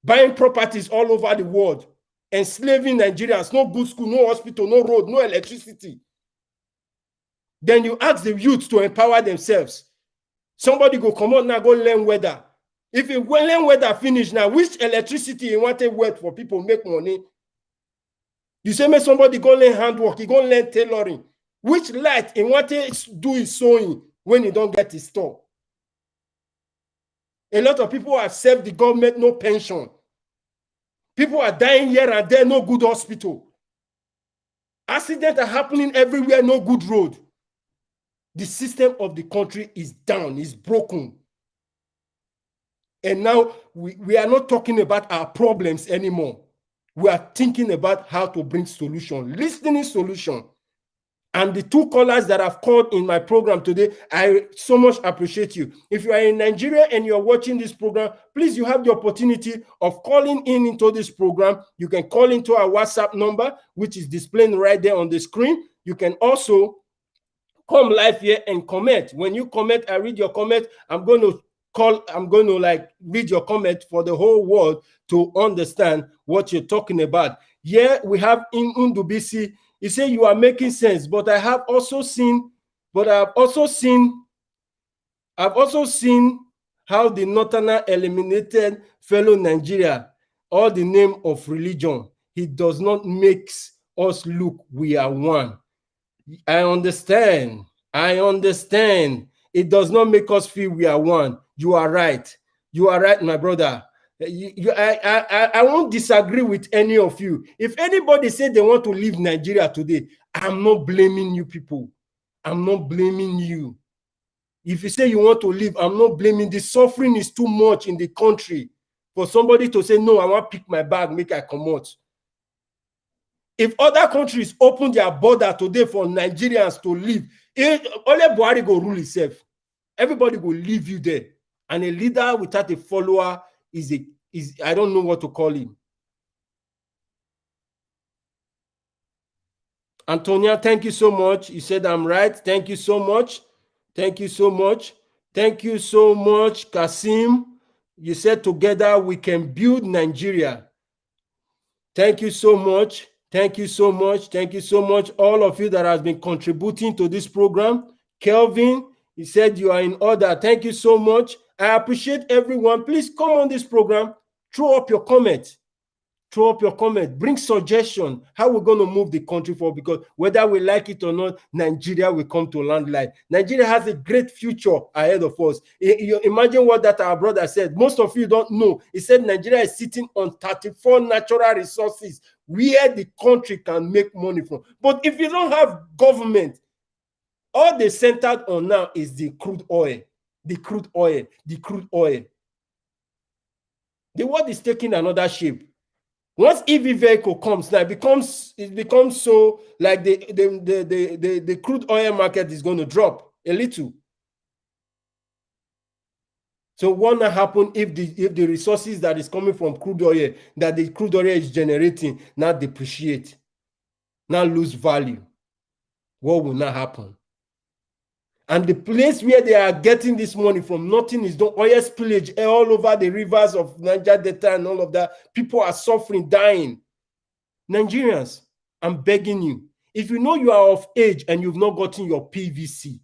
buying properties all over the world, enslaving Nigerians, no good school, no hospital, no road, no electricity. Then you ask the youth to empower themselves. Somebody go come on now, go learn weather. If you learn weather finish now, which electricity you want to work for people make money? You say, make somebody go learn handwork, he go learn tailoring. Which light he want to do his sewing when he don't get his store? A lot of people have served the government, no pension. People are dying here and there, no good hospital. Accidents are happening everywhere, no good road. The system of the country is down, is broken. And now we are not talking about our problems anymore. We are thinking about how to bring solution, listening solution. And the two callers that I've called in my program today, I so much appreciate you. If you are in Nigeria and you're watching this program, please, you have the opportunity of calling in into this program. You can call into our WhatsApp number, which is displaying right there on the screen. You can also come live here and comment. When you comment, I read your comment. I'm going to read your comment for the whole world to understand what you're talking about. Here we have in Undubisi. He said you are making sense, but I've also seen how the Northerner eliminated fellow Nigeria, all the name of religion. It does not make us look we are one. I understand. It does not make us feel we are one. You are right. You are right, my brother. I won't disagree with any of you. If anybody said they want to leave Nigeria today, I'm not blaming you people. I'm not blaming you. If you say you want to leave, I'm not blaming. The suffering is too much in the country for somebody to say, no, I want to pick my bag, make I come out. If other countries open their border today for Nigerians to leave, only Buhari go rule himself. Everybody will leave you there. And a leader without a follower is I don't know what to call him. Antonia, thank you so much. You said I'm right. Thank you so much. Thank you so much. Thank you so much, Kasim. You said together we can build Nigeria. Thank you so much. Thank you so much. Thank you so much, all of you that has been contributing to this program. Kelvin, he said you are in order. Thank you so much. I appreciate everyone. Please come on this program. Throw up your comments. Throw up your comment. Bring suggestion how we're going to move the country forward, because whether we like it or not, Nigeria will come to land life. Nigeria has a great future ahead of us. You imagine what that our brother said. Most of you don't know. He said Nigeria is sitting on 34 natural resources where the country can make money from. But if you don't have government, all they centered on now is the crude oil. The crude oil. The crude oil. The world is taking another shape. Once EV vehicle comes, now it becomes so like the crude oil market is going to drop a little. So what will happen if the resources that is coming from crude oil, that the crude oil is generating, now depreciate, now lose value? What will not happen? And the place where they are getting this money from, nothing is done. Oil spillage all over the rivers of Niger Delta and all of that. People are suffering, dying. Nigerians, I'm begging you, if you know you are of age and you've not gotten your PVC,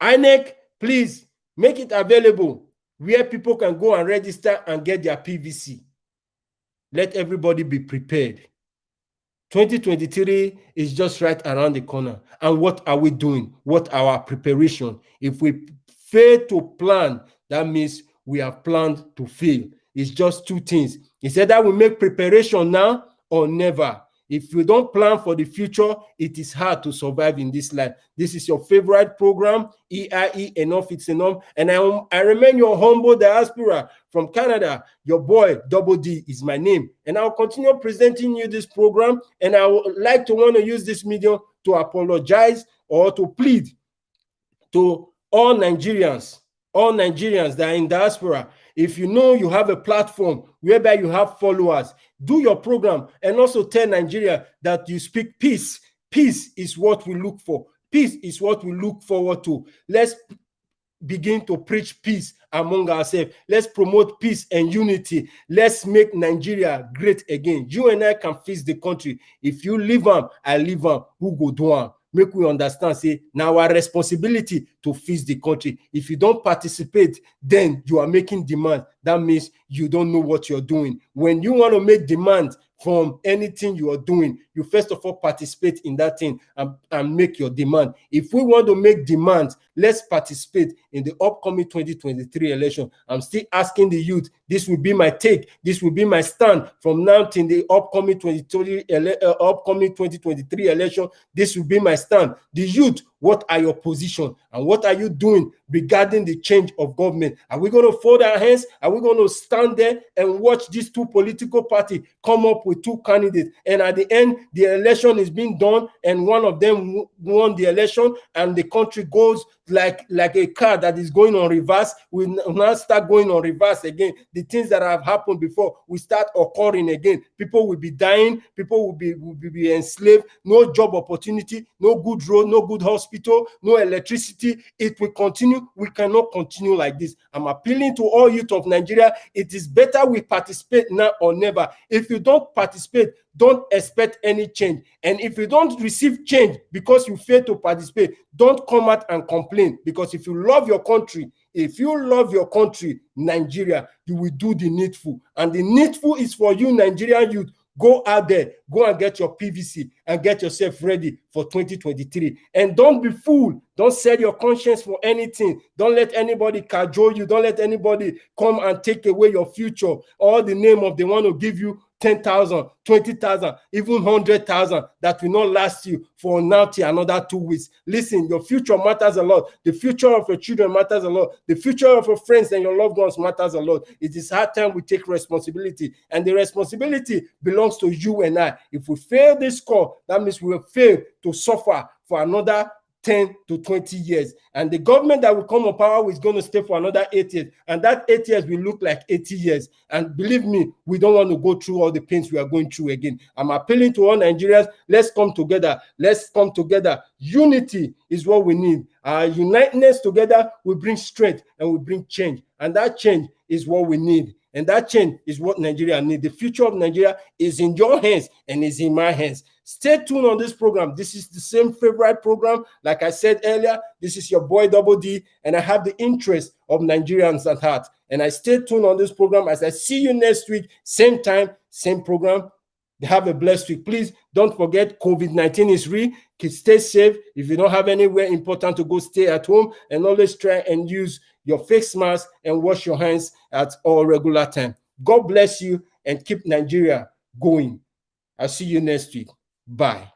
INEC, please make it available where people can go and register and get their PVC. Let everybody be prepared. 2023 is just right around the corner. And what are we doing? What are our preparation? If we fail to plan, that means we have planned to fail. It's just two things. It's either we make preparation now or never. If you don't plan for the future, it is hard to survive in this life. This is your favorite program, EIE, Enough It's Enough. And I remain your humble diaspora from Canada. Your boy, Double D, is my name. And I'll continue presenting you this program. And I would like to want to use this medium to apologize or to plead to all Nigerians that are in diaspora. If you know you have a platform whereby you have followers, do your program and also tell Nigeria that you speak peace. Peace is what we look for. Peace is what we look forward to. Let's begin to preach peace among ourselves. Let's promote peace and unity. Let's make Nigeria great again. You and I can fix the country. If you leave them, I leave them. Who go do them? Make we understand, say, now our responsibility to fix the country. If you don't participate, then you are making demand. That means you don't know what you're doing. When you want to make demand from anything you are doing, you first of all participate in that thing and make your demand. If we want to make demands, let's participate in the upcoming 2023 election. I'm still asking the youth, this will be my take, this will be my stand from now till the upcoming 2023 election. This will be my stand. The youth, what are your position and what are you doing regarding the change of government? Are we going to fold our hands? Are we going to stand there and watch these two political parties come up with two candidates, and at the end the election is being done and one of them won the election and the country goes like a car that is going on reverse? We now start going on reverse again. The things that have happened before will start occurring again. People will be dying, people will be enslaved, no job opportunity, no good road, no good hospital, no electricity. It will continue. We cannot continue like this. I'm appealing to all youth of Nigeria. It is better we participate now or never. If you don't participate, don't expect any change. And if you don't receive change because you fail to participate, don't come out and complain. Because if you love your country, Nigeria, you will do the needful. And the needful is for you, Nigerian youth. Go out there, go and get your PVC and get yourself ready for 2023. And don't be fooled. Don't sell your conscience for anything. Don't let anybody cajole you. Don't let anybody come and take away your future or the name of the one who give you 10,000, 20,000, even 100,000 that will not last you for now till another 2 weeks. Listen, your future matters a lot. The future of your children matters a lot. The future of your friends and your loved ones matters a lot. It is hard time we take responsibility, and the responsibility belongs to you and I. If we fail this call, that means we will fail to suffer for another 10 to 20 years. And the government that will come on power is going to stay for another 8 years. And that 8 years will look like 80 years. And believe me, we don't want to go through all the pains we are going through again. I'm appealing to all Nigerians, let's come together. Let's come together. Unity is what we need. Our uniteness together will bring strength and will bring change. And that change is what we need. And that change is what Nigeria needs. The future of Nigeria is in your hands and is in my hands. Stay tuned on this program. This is the same favorite program. Like I said earlier, this is your boy Double D, and I have the interest of Nigerians at heart. And I stay tuned on this program as I see you next week, same time, same program. Have a blessed week. Please don't forget, COVID-19 is real. Stay safe. If you don't have anywhere important to go, stay at home, and always try and use your face mask and wash your hands at all regular time. God bless you and keep Nigeria going. I'll see you next week. Bye.